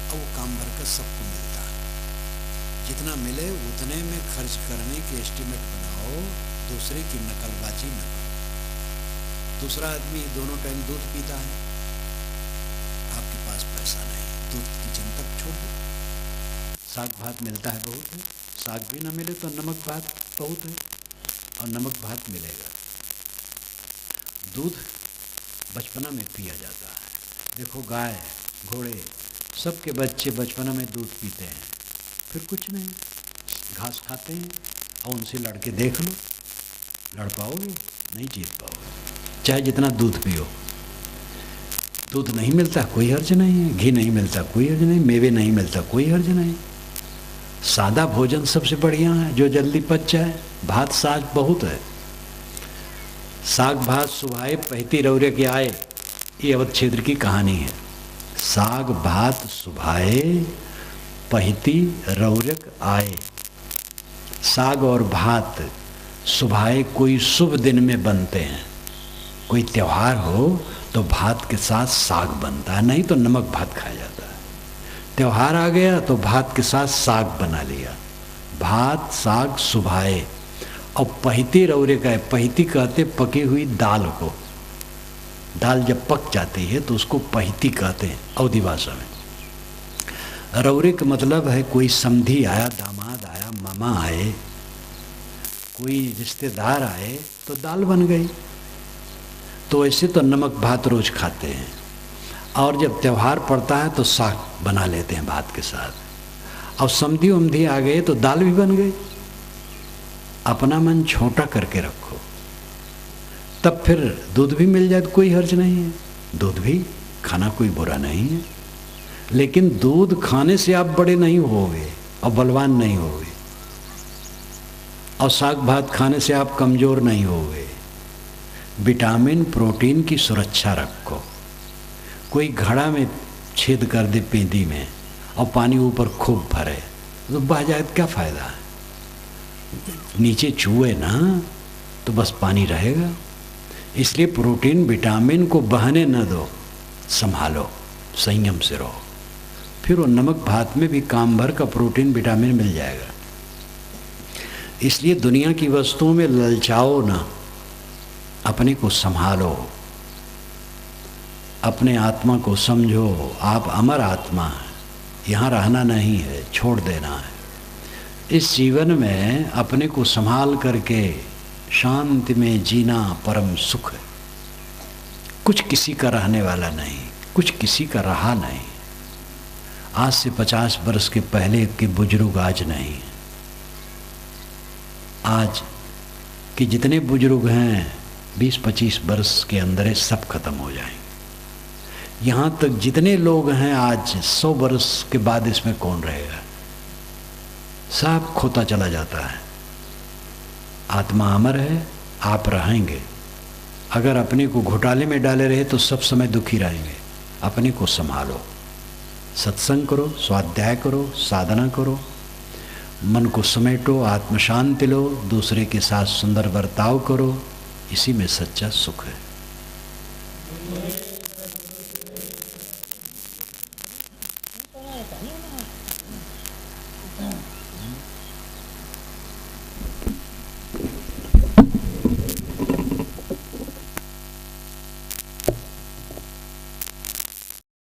और वो काम भर कर सबको मिलता है। जितना मिले उतने में खर्च करने की एस्टिमेट बनाओ, दूसरे की नकलबाजी न करो। दूसरा आदमी दोनों टाइम दूध पीता है, आपके पास पैसा नहीं, दूध की चिंता छोड़ दो। साग भात मिलता है बहुत है, साग भी ना मिले तो नमक भात बहुत है और नमक भात मिलेगा। दूध बचपना में पिया जाता है। देखो गाय घोड़े सबके बच्चे बचपना में दूध पीते हैं, फिर कुछ नहीं, घास खाते हैं और उनसे लड़के देख लो, लड़ पाओगे? नहीं जीत पाओगे, चाहे जितना दूध पियो। दूध नहीं मिलता कोई हर्ज नहीं है, घी नहीं मिलता कोई हर्ज नहीं, मेवे नहीं मिलता कोई हर्ज नहीं। सादा भोजन सबसे बढ़िया है जो जल्दी पच जाए। भात साग बहुत है, साग भात सुभाए पहती रौरे के आए, ये अवध क्षेत्र की कहानी है। साग भात सुभाए पहती रौरक आए। साग और भात सुभाए कोई शुभ दिन में बनते हैं, कोई त्योहार हो तो भात के साथ साग बनता है, नहीं तो नमक भात खाया जाता है। त्योहार आ गया तो भात के साथ साग बना लिया। भात साग सुभाए। और पहती रौरे का है, पहती कहते पकी हुई दाल को। दाल जब पक जाती है तो उसको पहती कहते हैं अवधी भाषा में। रौरे का मतलब है कोई समधी आया, दामाद आया, मामा आए, कोई रिश्तेदार आए तो दाल बन गई। तो ऐसे तो नमक भात रोज खाते हैं, और जब त्यौहार पड़ता है तो साग बना लेते हैं भात के साथ। और समधी उमधी आ गए तो दाल भी बन गई। अपना मन छोटा करके रखो, तब फिर दूध भी मिल जाए तो कोई हर्ज नहीं है। दूध भी खाना कोई बुरा नहीं है, लेकिन दूध खाने से आप बड़े नहीं होगे और बलवान नहीं होगे, और साग भात खाने से आप कमज़ोर नहीं होगे। विटामिन प्रोटीन की सुरक्षा रखो। कोई घड़ा में छेद कर दे पेंदी में और पानी ऊपर खूब भरे तो बह जाए तो क्या फ़ायदा है? नीचे चूहे ना तो बस पानी रहेगा। इसलिए प्रोटीन विटामिन को बहने न दो, संभालो, संयम से रहो, फिर वो नमक भात में भी काम भर का प्रोटीन विटामिन मिल जाएगा। इसलिए दुनिया की वस्तुओं में ललचाओ ना, अपने को संभालो, अपने आत्मा को समझो। आप अमर आत्मा हैं, यहाँ रहना नहीं है, छोड़ देना है। इस जीवन में अपने को संभाल करके शांति में जीना परम सुख है। कुछ किसी का रहने वाला नहीं, कुछ किसी का रहा नहीं। आज से 50 वर्ष के पहले के बुजुर्ग आज नहीं। आज के जितने बुजुर्ग हैं 20-25 वर्ष के अंदर ये सब खत्म हो जाएंगे। यहाँ तक जितने लोग हैं आज 100 वर्ष के बाद इसमें कौन रहेगा? सब खोता चला जाता है। आत्मा अमर है, आप रहेंगे। अगर अपने को घोटाले में डाले रहे तो सब समय दुखी रहेंगे। अपने को संभालो, सत्संग करो, स्वाध्याय करो, साधना करो, मन को समेटो, आत्म शांति लो, दूसरे के साथ सुंदर बर्ताव करो। इसी में सच्चा सुख है।